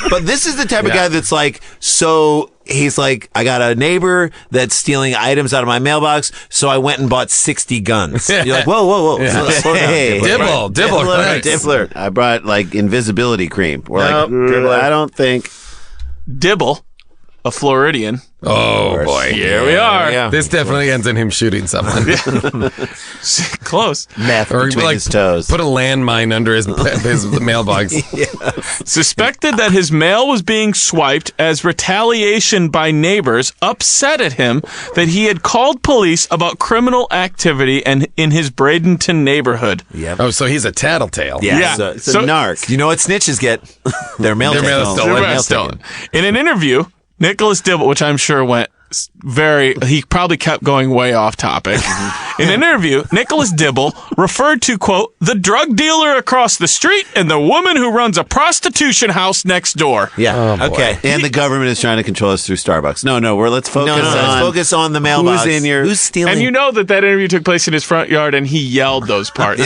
But this is the type of guy that's like, so he's like, I got a neighbor that's stealing items out of my mailbox, so I went and bought 60 guns. You're like, whoa. Slow down, Hey. Dibble. Right. Dibbler. I brought like invisibility cream. We're like, I don't think. Dibble, a Floridian. Oh, boy. Here we are. Yeah. This definitely ends in him shooting someone. Close. Meth Or between like his toes. put a landmine under his mailbox. Suspected that his mail was being swiped as retaliation by neighbors upset at him that he had called police about criminal activity in his Bradenton neighborhood. Yep. Oh, so he's a tattletale. Yeah. It's a So- narc. You know what snitches get? Their mail Their mail taken. stolen. Their Mail mail stolen. In an interview, Nicholas Dibble, which I'm sure went he probably kept going way off topic. In an interview, Nicholas Dibble referred to, quote, the drug dealer across the street and the woman who runs a prostitution house next door. Yeah. Okay. And the government is trying to control us through Starbucks. Let's focus on. Let's focus on the mailbox. Who's in your- Who's stealing? And you know that interview took place in his front yard and he yelled those parts.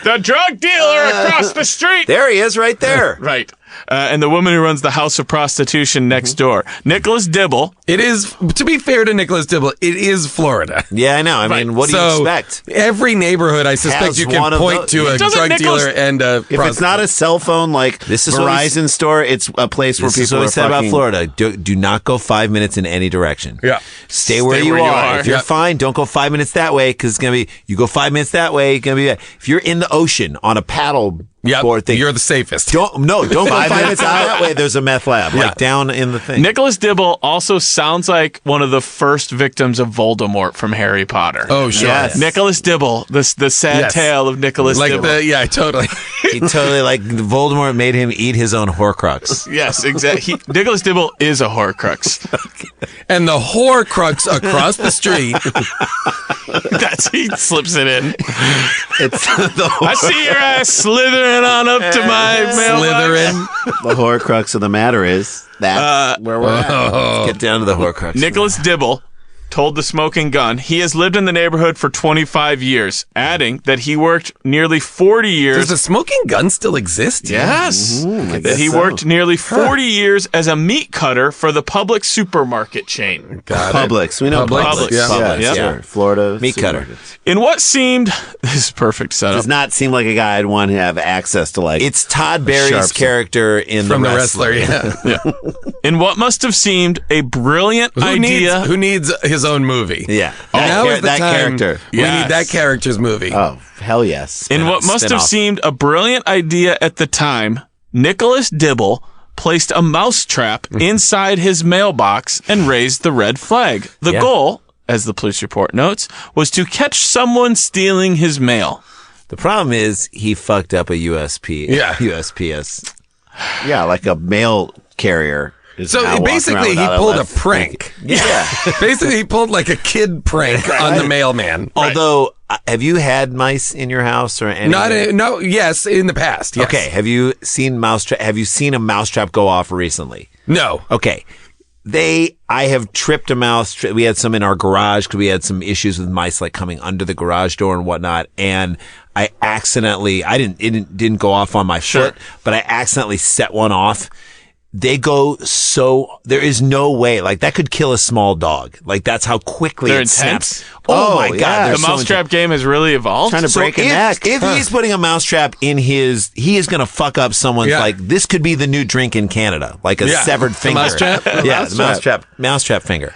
The drug dealer across the street. There he is, right there. Right. And the woman who runs the house of prostitution next door. Nicholas Dibble. It is, to be fair to Nicholas Dibble, it is Florida. Yeah, I know. I mean, what do you So, expect? Every neighborhood, I suspect Has you can one of point those. to a Doesn't drug Nicholas- dealer and a If it's not a cell phone like This is what we- Verizon store, it's a place where This is people what are we said about fucking- Florida. Do not go 5 minutes in any direction. Yeah. Stay where you are. If you're fine, don't go 5 minutes that way because it's going to be, you go 5 minutes that way, it's going to be bad. If you're in the ocean on a paddle board thing, You're the safest. don't go 5 minutes out that way. There's a meth lab, like down in the thing. Nicholas Dibble also sounds like one of the first victims of Voldemort from Harry Potter. Oh, sure. Yes. Nicholas Dibble, the sad Yes. tale of Nicholas Like Dibble. totally. He totally, like, Voldemort made him eat his own Horcrux. Yes, exactly. Nicholas Dibble is a Horcrux. And the Horcrux across the street. He slips it in. It's the, I see your ass slithering on up to my mailbox. Slytherin. the Horcrux of the matter is that's where we're at. Let's get down to the Horcrux. Nicholas Dibble told the Smoking Gun he has lived in the neighborhood for 25 years, adding that he worked nearly 40 years. Does the smoking gun still exist? Yes. I That guess he so. worked nearly 40 years as a meat cutter for the Publix supermarket chain. Publix. We know Publix, Publix. yeah. Publix, Yeah. sure. Florida. Meat cutter. supermarkets. In what seemed this is perfect setup. Does not seem like a guy I'd want to have access to like. It's Todd Barry's Sharps. character in From The the Wrestler. wrestler, yeah. In what must have seemed a brilliant idea. Who needs his own movie? Yeah. Now is the that time character. We Yes. need that character's movie. Oh, hell yes. In what must have spin-off. seemed a brilliant idea at the time, Nicholas Dibble placed a mousetrap inside his mailbox and raised the red flag. The goal, as the police report notes, was to catch someone stealing his mail. The problem is he fucked up a USPS. Yeah, like a mail carrier. So basically, he pulled a prank. Yeah. Basically, he pulled like a kid prank on the mailman. Although, have you had mice in your house or anything? Yes, in the past. Yes. Okay, have you seen a mousetrap go off recently? No. Okay. I have tripped a mouse. We had some in our garage because we had some issues with mice like coming under the garage door and whatnot. And I didn't go off on my foot, but I accidentally set one off. They go there is no way, like that could kill a small dog. Like that's how quickly They're it intense. snaps. Oh my God. The mousetrap game has really evolved. Trying to break a neck. If he's putting a mousetrap in he is going to fuck up someone's, like, this could be the new drink in Canada, like a severed finger. Mousetrap? The mousetrap finger.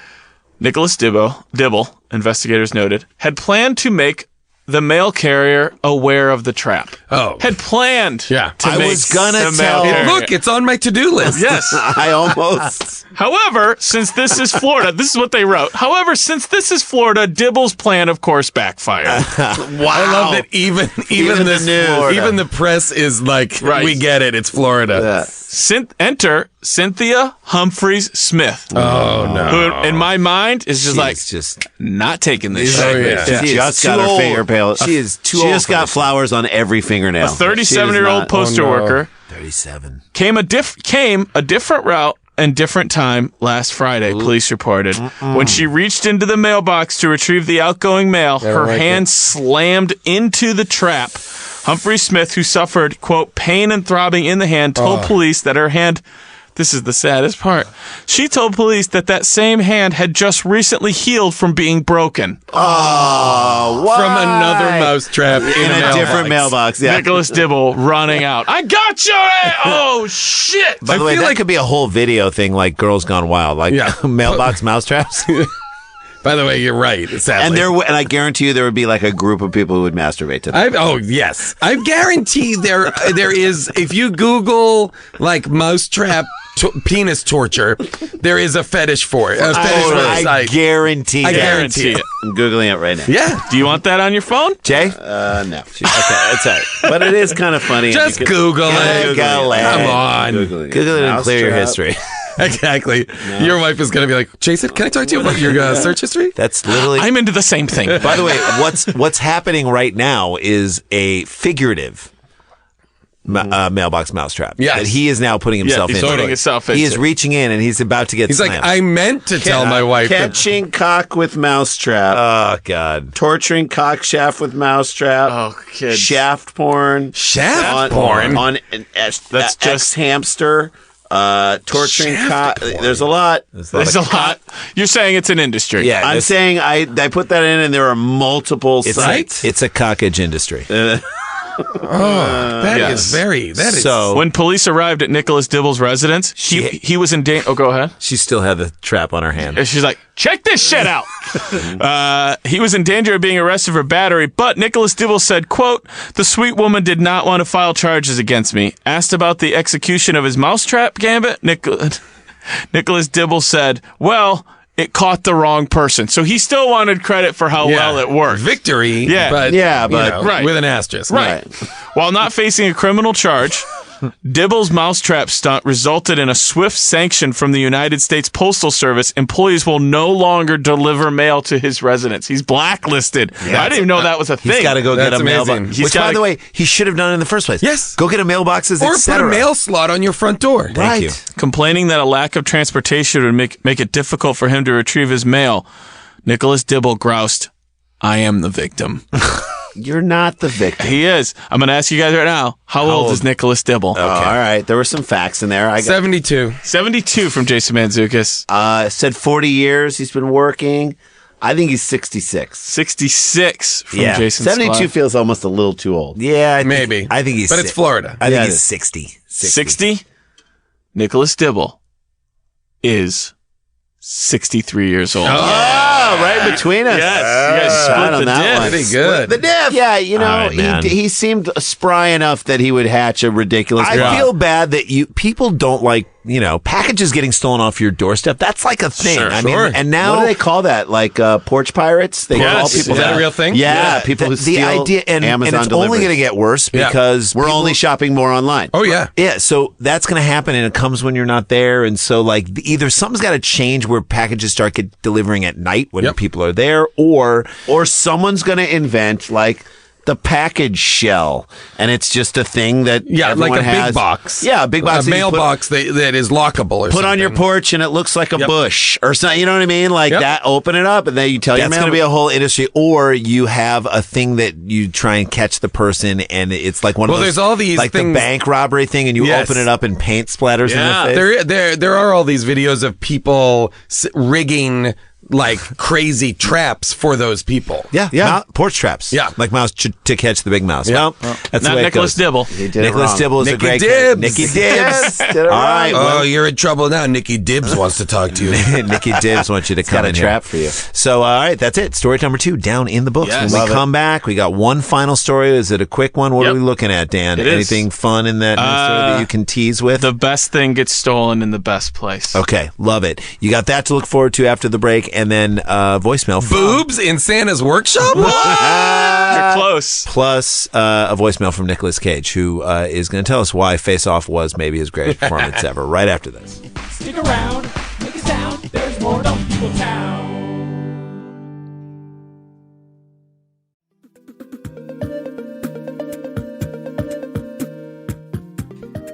Nicholas Dibble, investigators noted, had planned to make the mail carrier aware of the trap. Oh. Had planned to I make was gonna the tell- mail carrier. Look, it's on my to-do list. Yes. I almost. However, since this is Florida, this is what they wrote. However, since this is Florida, Dibble's plan, of course, backfired. Wow. I love that even the news. even the press is like, Right. we get it. It's Florida. Enter Cynthia Humphreys Smith. Oh, no. Who, in my mind, is just just not taking this Oh, shit. yeah. She just got her fingernail. She is too She old just for got this. flowers on every fingernail. A 37-year-old postal worker 37. came a different route and different time last Friday, police reported. When she reached into the mailbox to retrieve the outgoing mail, her hand slammed into the trap. Humphrey Smith, who suffered, quote, pain and throbbing in the hand, told police that her hand, this is the saddest part, she told police that same hand had just recently healed from being broken. Oh, why? From another mousetrap in a different mailbox. Yeah. Nicholas Dibble running out. I got your ass! Oh, shit! By the way, that could be a whole video thing like Girls Gone Wild, like mailbox mousetraps. By the way, you're right. Sadly. And I guarantee you there would be like a group of people who would masturbate to that. Yes. I guarantee there is, if you Google like mousetrap penis torture, there is a fetish for it. A fetish I website. guarantee I that. guarantee it. I'm Googling it right now. Yeah. Do you want that on your phone? Jay? No. Okay, that's all right. But it is kind of funny. Just Google it. Google it. Come on. Google Google it and clear your history. Exactly. No. Your wife is going to be like, Jason, can I talk to you about your search history? That's literally... I'm into the same thing. By the way, what's happening right now is a figurative mailbox mousetrap. Yes. That he is now putting himself he's into. putting himself He is into. reaching in and he's about to get He's slammed. like, I meant to tell my wife that Catching cock with mousetrap. Oh, God. Torturing cock shaft with mousetrap. Oh, kids. Shaft porn. shaft porn. On that's just hamster. Torturing cock. There's a lot. There's a lot. You're saying it's an industry. Yeah, I'm saying I put that in, and there are multiple sites. It's a cockage industry. That is so When police arrived at Nicholas Dibble's residence, he was in danger. Oh, go ahead. she still had the trap on her hand. And she's like, check this shit out. He was in danger of being arrested for battery, but Nicholas Dibble said, quote, the sweet woman did not want to file charges against me. Asked about the execution of his mousetrap gambit, Nicholas Dibble said, well, it caught the wrong person. So he still wanted credit for how well it worked. Victory, Yeah. but, right. with an asterisk. Right. While not facing a criminal charge, Dibble's mousetrap stunt resulted in a swift sanction from the United States Postal Service. Employees will no longer deliver mail to his residence. He's blacklisted. I didn't even know that was a thing. He's got to go get That's a amazing. mailbox. He's Which, by gotta- the way, he should have done in the first place. Yes. Go get a mailboxes, Or put etc. a mail slot on your front door. Thank you. Complaining that a lack of transportation would make it difficult for him to retrieve his mail, Nicholas Dibble groused, I am the victim. You're not the victim. He is. I'm going to ask you guys right now, how old is Nicholas Dibble? Oh, all right. There were some facts in there. I got 72. 72 from Jason Mantzoukas. said 40 years he's been working. I think he's 66. 66 from Yeah. Jason 72 Sklars. feels almost a little too old. Yeah, Maybe. I think he's But it's Florida. I think Yeah, it he's is. 60. 60? Nicholas Dibble is 63 years old. Oh, right between us. Yes. You guys split Right on the that diff. one. Pretty good. The diff. Yeah, you know, All right, man. he seemed spry enough that he would hatch a ridiculous I feel bad that people don't like packages getting stolen off your doorstep. That's like a thing. Sure, I mean, and now what do they call that? Like porch pirates? They call people Is that a real thing? Yeah, people who steal and Amazon it's only going to get worse because we're only shopping more online. Oh, yeah. Yeah, so that's going to happen, and it comes when you're not there. And so, like, either something's got to change where packages start delivering at night when people are there, or someone's going to invent, like, the package shell, and it's just a thing that like a has. big box. Yeah, a big box. A mailbox that is lockable or put something. on your porch, and it looks like a bush or something. You know what I mean? Like that. Open it up, and then you tell your that's mail. going to be a whole industry. Or you have a thing that you try and catch the person, and it's like one of those. There's all these like things, the bank robbery thing, and you open it up, and paint splatters in the face. There are all these videos of people rigging like crazy traps for those people. Yeah. Porch traps. Yeah. Like mouse to catch the big mouse. Yeah. Well, that's Not the way Nicholas it goes. Dibble. He did Nicholas Dibble is a Nicky great Dibbs. Nicky Dibbs. Yes, did it All right. Oh, you're in trouble now. Nicky Dibbs wants to talk to you. Nicky Dibbs wants you to come got a in trap here. for you. So, all right, that's it. Story number 2, down in the books. Yes. When we come back, we got one final story. Is it a quick one? What are we looking at, Dan? It is. Anything fun in that news story that you can tease with? The best thing gets stolen in the best place. Okay, love it. You got that to look forward to after the break, and then voicemail from Boobs in Santa's workshop? You're close. plus a voicemail from Nicolas Cage, who is going to tell us why Face Off was maybe his greatest performance ever, right after this. Stick around, make a sound, there's more Dumb People Town.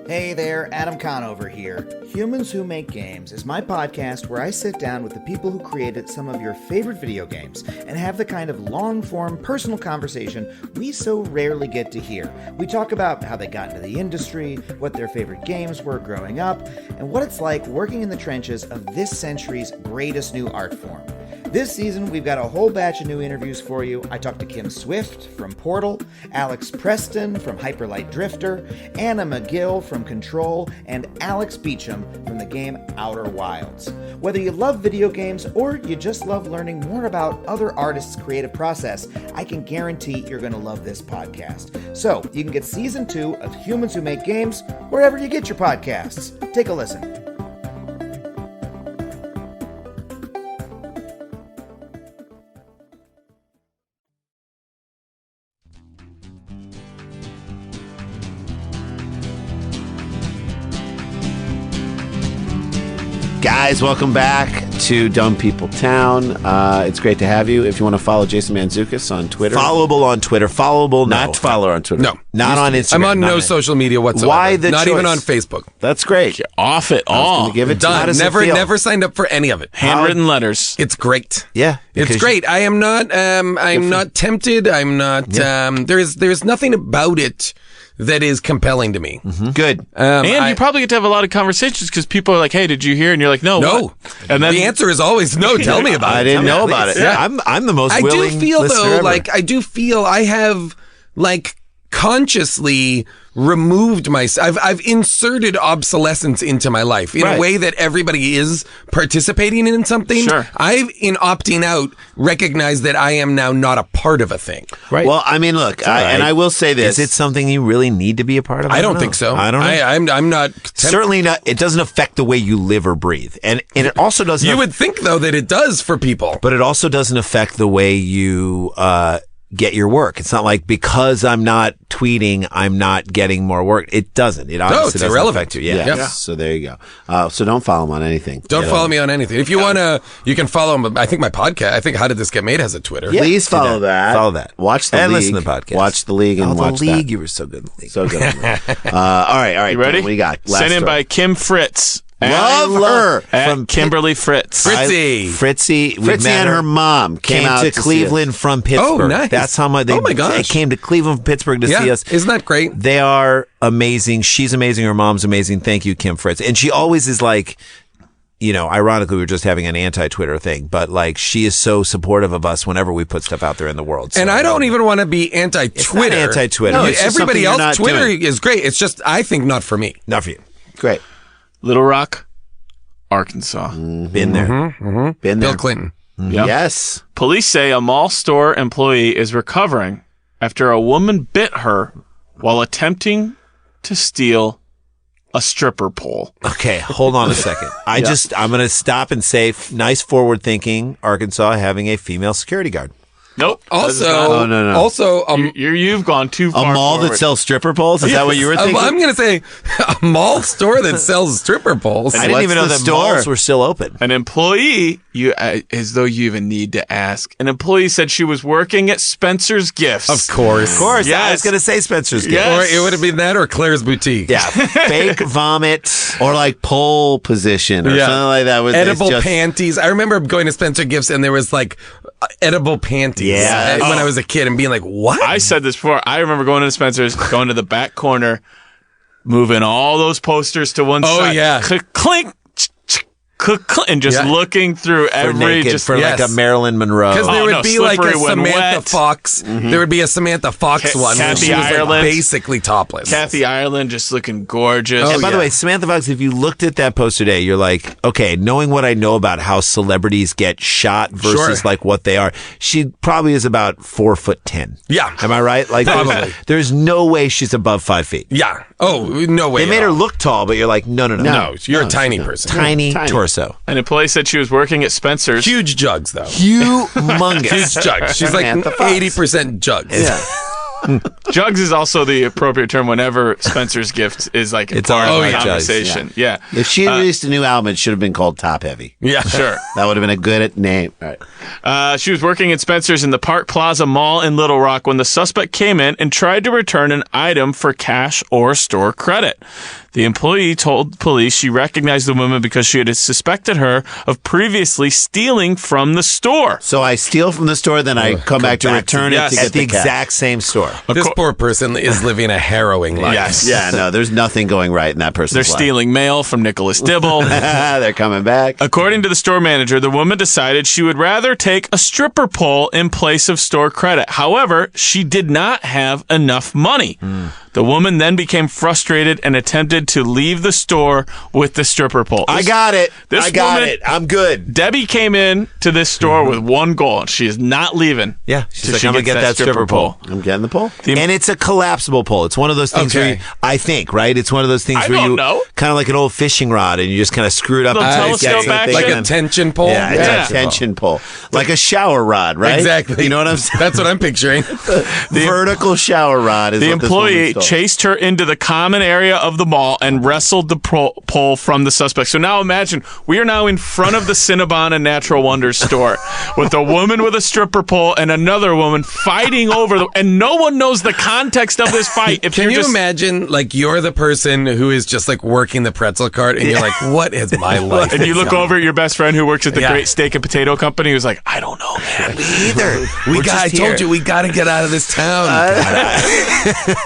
Hey there, Adam Conover here. Humans Who Make Games is my podcast where I sit down with the people who created some of your favorite video games and have the kind of long-form personal conversation we so rarely get to hear. We talk about how they got into the industry, what their favorite games were growing up, and what it's like working in the trenches of this century's greatest new art form. This season, we've got a whole batch of new interviews for you. I talked to Kim Swift from Portal, Alex Preston from Hyperlight Drifter, Anna McGill from Control, and Alex Beecham from the game Outer Wilds. Whether you love video games or you just love learning more about other artists' creative process, I can guarantee you're going to love this podcast. So, you can get Season 2 of Humans Who Make Games wherever you get your podcasts. Take a listen. Guys, welcome back to Dumb People Town. It's great to have you. If you want to follow Jason Mantzoukas on Twitter. Followable on Twitter. Followable, no. Not follow on Twitter. No. Not on Instagram. I'm on no Not social media whatsoever. Why the Not choice? even on Facebook. That's great. Off it I was all. gonna give it to you. How Done. does it feel? Never signed up for any of it. Handwritten letters. It's great. Yeah. It's because great. I am not. I'm not tempted. I'm not. There's nothing about it that is compelling to me. Good. And you probably get to have a lot of conversations because people are like, "Hey, did you hear?" And you're like, "No, No. what?" And then The answer is always no. Tell me about it. I didn't know about it. Yeah, I'm the most I willing do feel listener though, ever. like I do feel I have like consciously removed myself. I've inserted obsolescence into my life in a way that everybody is participating in something. Sure. I've, in opting out, recognized that I am now not a part of a thing. Right. Well, I mean, look, and I will say this. Is it something you really need to be a part of? I don't know. think so. I don't know. I'm not. Certainly not. It doesn't affect the way you live or breathe, and it also doesn't. You would think though that it does for people. but it also doesn't affect the way you get your work. It's not like because I'm not tweeting, I'm not getting more work. It doesn't. It obviously it's doesn't irrelevant. affect you. Yeah. Yeah. So there you go. So don't follow him on anything. Don't follow me on anything. If you want to, you can follow him. I think my podcast, I think How Did This Get Made has a Twitter. Please follow that. Follow that. Watch the and league. listen to the podcast. Watch the league and the watch league. that. You were so good in the league. So good. All right. You ready? What do you got? Last Sent in story. by Kim Fritz. Love her. From Kimberly Fritz. Fritzy. Fritzy And her mom came out to to see Cleveland us. from Pittsburgh. Oh, nice. That's how much Oh, my gosh. they came to Cleveland from Pittsburgh to see Yeah, us. isn't that great? They are amazing. She's amazing. Her mom's amazing. Thank you, Kim Fritz. And she always is like, you know, ironically, we were just having an anti-Twitter thing, but like she is so supportive of us whenever we put stuff out there in the world. So, And I don't even want to be anti-Twitter. It's not anti-Twitter. No, It's just everybody something you're else, not Twitter doing. is great. It's just, I think, not for me. Not for you. Great. Little Rock, Arkansas. Been there. Been Bill there. Clinton. Yep. Yes. Police say a mall store employee is recovering after a woman bit her while attempting to steal a stripper pole? Okay, hold on a second. I'm going to stop and say, nice forward thinking, Arkansas having a female security guard. Nope. Also, no. Also, you've gone too far. A mall forward. that sells stripper poles? Is that what you were thinking? I'm going to say a mall store that sells stripper poles. I didn't even know What's that the store? malls were still open. An employee, as though you even need to ask. An employee said she was working at Spencer's Gifts. Of course. Of course, I Yes. was going to say Spencer's Gift. Yes. Or it would have been that or Claire's Boutique. Yeah, fake vomit. Or like pole position or something like that. With Edible just, panties. I remember going to Spencer Gifts and there was like edible panties Yeah. when I was a kid and being like, what? I said this before. I remember going to Spencer's, going to the back corner, moving all those posters to one side. Oh, yeah. Clink, and just looking through For every naked, just for like Yes. a Marilyn Monroe. Because there Oh, would no, be like a slippery when Samantha wet. Fox. There would be a Samantha Fox one where Kathy she was Ireland. like basically topless. Kathy Ireland just looking gorgeous. And by the yeah. way, Samantha Fox, if you looked at that poster today, you're like, okay, knowing what I know about how celebrities get shot versus Sure. like what they are, she probably is about 4'10". Yeah. Am I right? Like Probably. there's no way she's above 5 feet. Yeah. Oh, no way. They made at her all. look tall, but you're like, no. No, you're a tiny person. Tiny torso. An employee said she was working at Spencer's. Huge jugs, though. Humongous. Huge jugs. She's like Samantha Fox. 80% jugs. Jugs is also the appropriate term whenever Spencer's Gift is like It's part all of the about jugs. conversation. Yeah. If she released a new album, it should have been called Top Heavy. Yeah. Sure. That would have been a good name. All right. She was working at Spencer's in the Park Plaza Mall in Little Rock when the suspect came in and tried to return an item for cash or store credit. The employee told police she recognized the woman because she had suspected her of previously stealing from the store. So I steal from the store, then I come back to return it yes. to get At the cash. exact same store. This poor person is living a harrowing life. Yes. Yeah, no, there's nothing going right in that person's They're life. stealing mail from Nicholas Dibble. They're coming back. According to the store manager, the woman decided she would rather take a stripper pole in place of store credit. However, she did not have enough money. The woman then became frustrated and attempted to leave the store with the stripper pole. I got it. This I got woman- it. I'm good. Debbie came in to this store with one goal. She is not leaving. Yeah. She's till like, she I'm going to gets get that stripper pole. I'm getting the pole. And it's a collapsible pole. It's one of those things where Okay. you, I think, right? It's one of those things I where don't you know. kind of like an old fishing rod and you just kind of screw it up. Little and telescope get action. something Like in. a tension pole? Yeah, it's Yeah. a tension pole. Like a shower rod, right? Exactly. You know what I'm saying? That's what I'm picturing. Vertical shower rod is The what this employee woman stole. chased her into the common area of the mall and wrestled the pole from the suspect. So now imagine, we are now in front of the Cinnabon and Natural Wonders store with a woman with a stripper pole and another woman fighting over and no one knows the context of this fight. If Can you're you just, imagine, like, you're the person who is just, like, working the pretzel cart, and you're like, what is my life? and you look over at your best friend who works at the Yeah. Great Steak and Potato Company who's like, I don't know, man. Either. I told you, we got to get out of this town.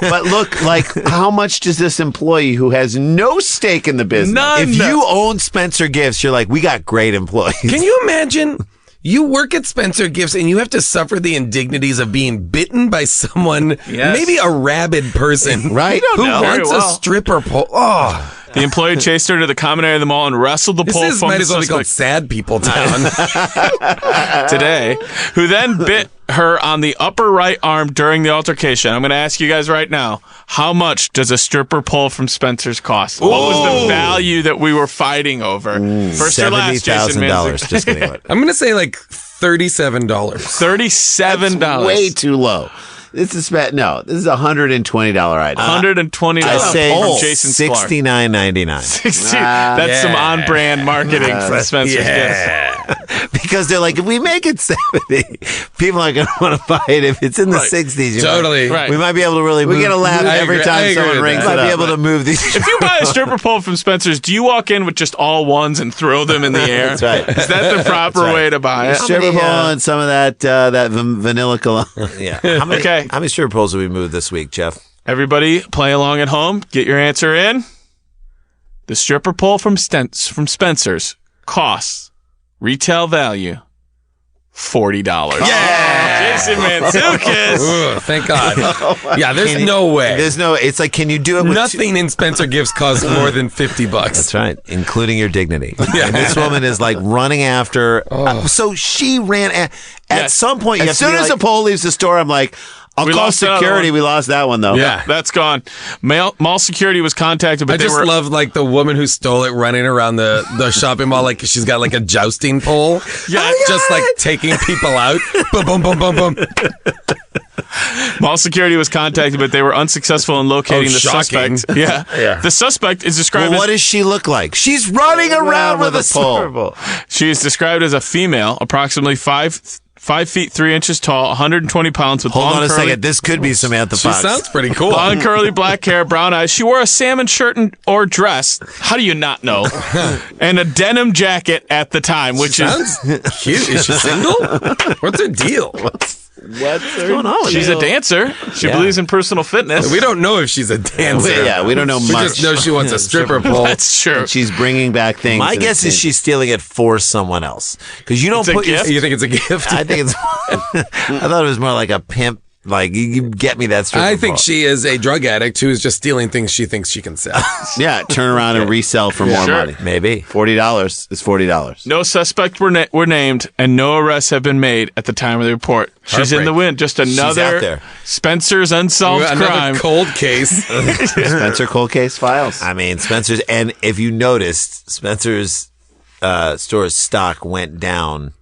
But look, like, how much does this employee who has no stake in the business? None. If you own Spencer Gifts, you're like, we got great employees. Can you imagine? You work at Spencer Gifts and you have to suffer the indignities of being bitten by someone, Yes. maybe a rabid person, Right? who know. wants Very a well. stripper pole. Oh, The employee chased her to the common area of the mall and wrestled the pole this from might the as well be called suspect Sad People Town. today, who then bit her on the upper right arm during the altercation. I'm going to ask you guys right now, how much does a stripper pole from Spencer's cost? What was the value that we were fighting over? First or last, Jason $70,000. Mantzoukas? Just kidding. What? I'm going to say like $37. $37. Way too low. This is no. This is a $120 item. $120 I say from Jason Sklars. $69.99. That's some on-brand marketing from Spencer's Gifts. Because they're like, if we make it 70, people aren't going to want to buy it. If it's in the Right. 60s, Totally. Right. we might be able to really We move. get a laugh I every agree- time I agree someone with rings that. it might be up. able to move these. If you buy a stripper pole from Spencer's, do you walk in with just all ones and throw them in the air? That's right. Is that the proper way to buy it? Stripper pole and some of that vanilla cologne. Yeah. How many stripper poles have we moved this week, Jeff? Everybody, play along at home. Get your answer in. The stripper pole from Spencer's costs retail value $40. Yeah, Jason Mantzoukas. Ugh, thank God. Yeah, there's no way. There's no. It's like, can you do it with Nothing in Spencer Gifts costs more than $50. That's right, including your dignity. And this woman is like running after. So she ran at Yes. some point. You As have to soon be as like, the pole leaves the store, I'm like, I'll We call lost another security. one. We lost that one, though. Yeah. That's gone. Mall security was contacted, but I just love like the woman who stole it running around the shopping mall like she's got like a jousting pole. Yeah. Just like taking people out. Boom, boom, boom, boom, boom. Mall security was contacted, but they were unsuccessful in locating the shocking. suspect. Yeah. The suspect is described Well, what as does she look like? She's running around with a pole. she is described as a female, approximately 5 feet 3 inches tall, 120 pounds, with Hold long on a curly, second. This could be Samantha She Fox. sounds pretty cool. long curly black hair, brown eyes. She wore a salmon shirt or dress. How do you not know? And a denim jacket at the time, which Sounds cute. Is she single? What's her deal? What's going on with she's a dancer. She believes in personal fitness. We don't know if she's a dancer. Yeah, we don't know We much. just know she wants a stripper pole. That's true. And she's bringing back things. My and guess is she's stealing it for someone else because you don't It's a put your. gift? You think it's a gift? I think it's. I thought it was more like a pimp. Like you get me that stripper I think pole. she is a drug addict who is just stealing things she thinks she can sell. Yeah, turn around and resell for more Sure. money. maybe. $40 is $40. No suspects were named, and no arrests have been made at the time of the report. She's in the wind. Just out another there. Spencer's unsolved Another crime. cold case. Spencer Cold Case Files. I mean, Spencer's, and if you noticed, Spencer's store's stock went down.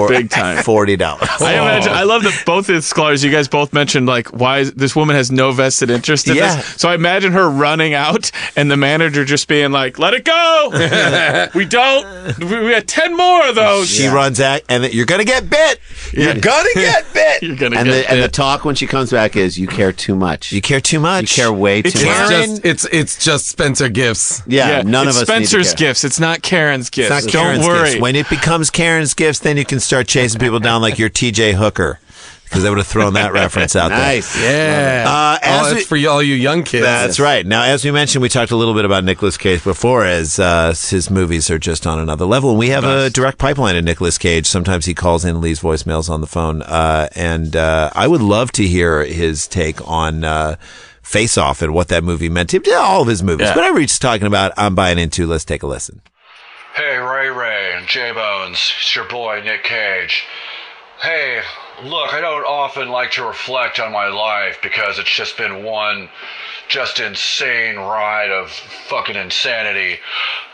Big time. $40. I imagine. I love that both of the Sklars, you guys both mentioned like why this woman has no vested interest in Yeah. this. So I imagine her running out and the manager just being like, "Let it go. We don't. We had 10 more of those." She runs out, and you're gonna get bit. You're gonna get bit. You're gonna And get the bit. talk when she comes back is, you care too much. You care too You much. care way too It's much. just- It's just Spencer gifts. Yeah, none it's of us Spencer's need to care. gifts. It's not Karen's gifts. It's not Don't Karen's worry. gifts. When it becomes Karen's gifts, then you can start chasing people down like your TJ Hooker, because they would have thrown that reference out Nice. Yeah. as That's for all you young kids. there. That's right. Now, as we mentioned, we talked a little bit about Nicolas Cage before, as his movies are just on another level. And we have a direct pipeline to Nicolas Cage. Sometimes he calls in and leaves voicemails on the phone. And I would love to hear his take on Face Off and what that movie meant to him. All of his movies. Yeah. Whatever he's talking about, I'm buying into. Let's take a listen. Hey, Ray and J-Bones, it's your boy Nick Cage. Hey, look, I don't often like to reflect on my life because it's just been one just insane ride of fucking insanity.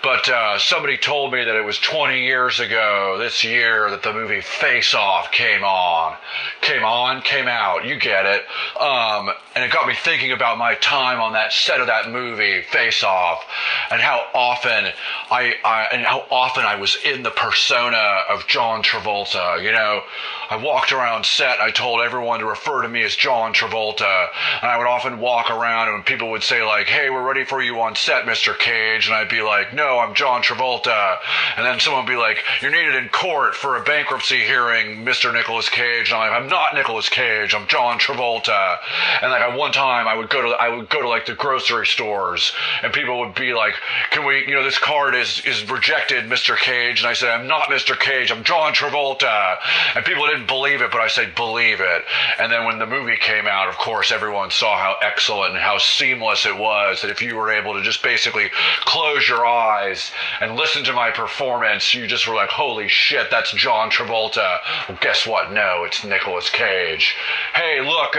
But somebody told me that it was 20 years ago this year that the movie Face Off came on. Came out, you get it. And it got me thinking about my time on that set of that movie, Face Off, and how often I was in the persona of John Travolta. You know, I walked around set, I told everyone to refer to me as John Travolta, and I would often walk around and people would say like, "Hey, we're ready for you on set, Mr. Cage," and I'd be like, "No, I'm John Travolta," and then someone would be like, "You're needed in court for a bankruptcy hearing, Mr. Nicolas Cage," and I'm like, "I'm not Nicolas Cage, I'm John Travolta," and like at one time I would go to like the grocery stores, and people would be like, "Can we, you know, this card is rejected, Mr. Cage," and I said, "I'm not Mr. Cage, I'm John Travolta," and people didn't believe it, but I said, "Believe it," and then when the movie came out, of course, everyone saw how excellent and how seamless it was, that if you were able to just basically close your eyes and listen to my performance, you just were like, "Holy shit, that's John Travolta." Well, guess what? No, it's Nicolas Cage. Hey, look,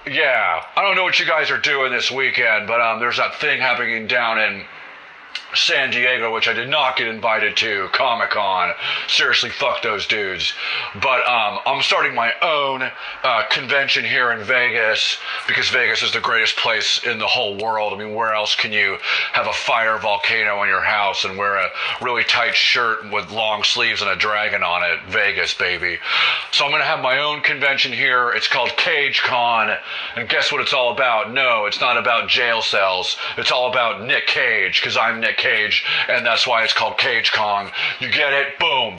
yeah, I don't know what you guys are doing this weekend, but there's that thing happening down in San Diego, which I did not get invited to, Comic-Con. Seriously, fuck those dudes. But I'm starting my own convention here in Vegas, because Vegas is the greatest place in the whole world. I mean, where else can you have a fire volcano in your house and wear a really tight shirt with long sleeves and a dragon on it? Vegas, baby. So I'm going to have my own convention here. It's called CageCon. And guess what it's all about? No, it's not about jail cells. It's all about Nick Cage, because I'm Nick Cage, and that's why it's called CageCon. You get it? Boom.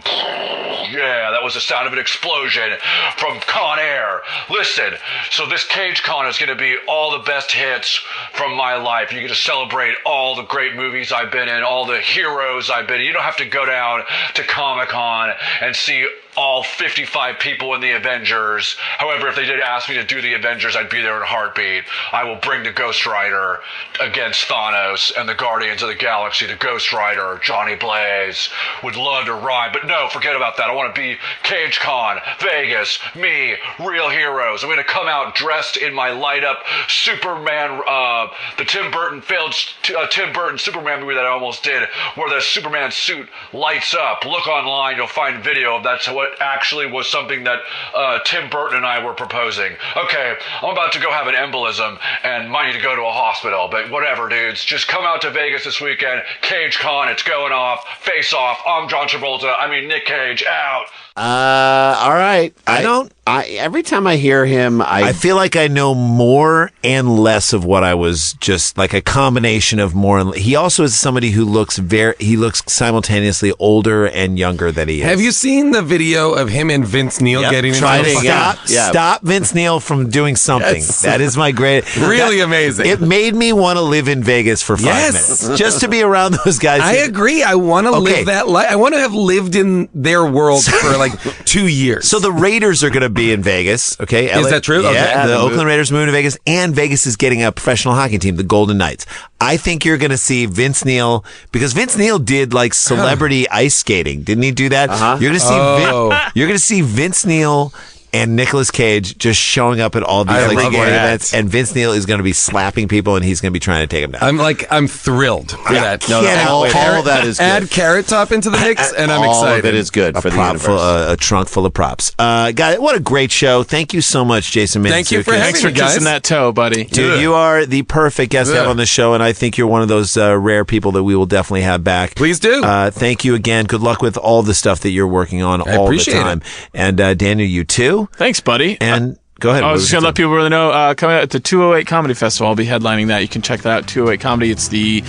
Yeah, that was the sound of an explosion from Con Air. Listen, so this CageCon is going to be all the best hits from my life. You get to celebrate all the great movies I've been in, all the heroes I've been in. You don't have to go down to Comic-Con and see all 55 people in the Avengers. However, if they did ask me to do the Avengers, I'd be there in a heartbeat. I will bring the Ghost Rider against Thanos and the Guardians of the Galaxy. The Ghost Rider, Johnny Blaze, would love to ride. But no, forget about that. I want to be CageCon, Vegas, me, real heroes. I'm going to come out dressed in my light-up Superman, the Tim Burton failed Tim Burton Superman movie that I almost did, where the Superman suit lights up. Look online, you'll find video of that's what actually was something that Tim Burton and I were proposing. Okay, I'm about to go have an embolism and might need to go to a hospital, but whatever, dudes. Just come out to Vegas this weekend. CageCon, it's going off. Face Off. I'm John Travolta. I mean Nick Cage. Out. All right. Every time I hear him, I feel like I know more and less of what I was just like a combination of more. And he also is somebody who looks simultaneously older and younger than he is. Have you seen the video of him and Vince Neil getting Stop Vince Neil from doing something. Yes. That is my really amazing. It made me want to live in Vegas for 5 minutes just to be around those guys. I agree. I want to live that life. I want to have lived in their world for like 2 years. So the Raiders are going to be in Vegas. Okay, is that true? Yeah, okay. The Oakland Raiders moving to Vegas, and Vegas is getting a professional hockey team, the Golden Knights. I think you're going to see Vince Neil, because Vince Neil did like celebrity ice skating, didn't he do that? You're going to see you're going to see Vince Neil and Nicolas Cage just showing up at all these sporting events, and Vince Neil is going to be slapping people, and he's going to be trying to take them down. I'm thrilled for that. all that is good. Add Carrot Top into the mix, and I'm excited. All of it is good for the universe. A trunk full of props. Guys, what a great show! Thank you so much, Jason Mantzoukas. Thank you for having me, guys. Kissing that toe, buddy. Dude, you are the perfect guest to have on the show, and I think you're one of those rare people that we will definitely have back. Please do. Thank you again. Good luck with all the stuff that you're working on all the time. And Daniel, you too. Thanks, buddy. And go ahead. I was just going to let people really know, coming out at the 208 Comedy Festival, I'll be headlining that. You can check that out, 208 Comedy. It's the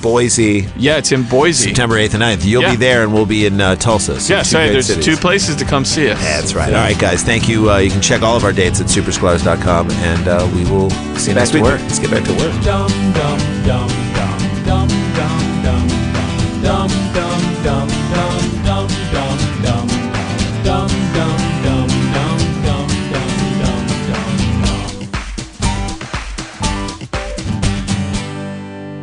Boise. Yeah, it's in Boise. September 8th and 9th. You'll be there, and we'll be in Tulsa. So there's cities. 2 places to come see us. That's right. All right, guys. Thank you. You can check all of our dates at supersklars.com, and we will see you next week. Let's get back to work. Dum dum dum dum dum dum dum dum dum dum dum.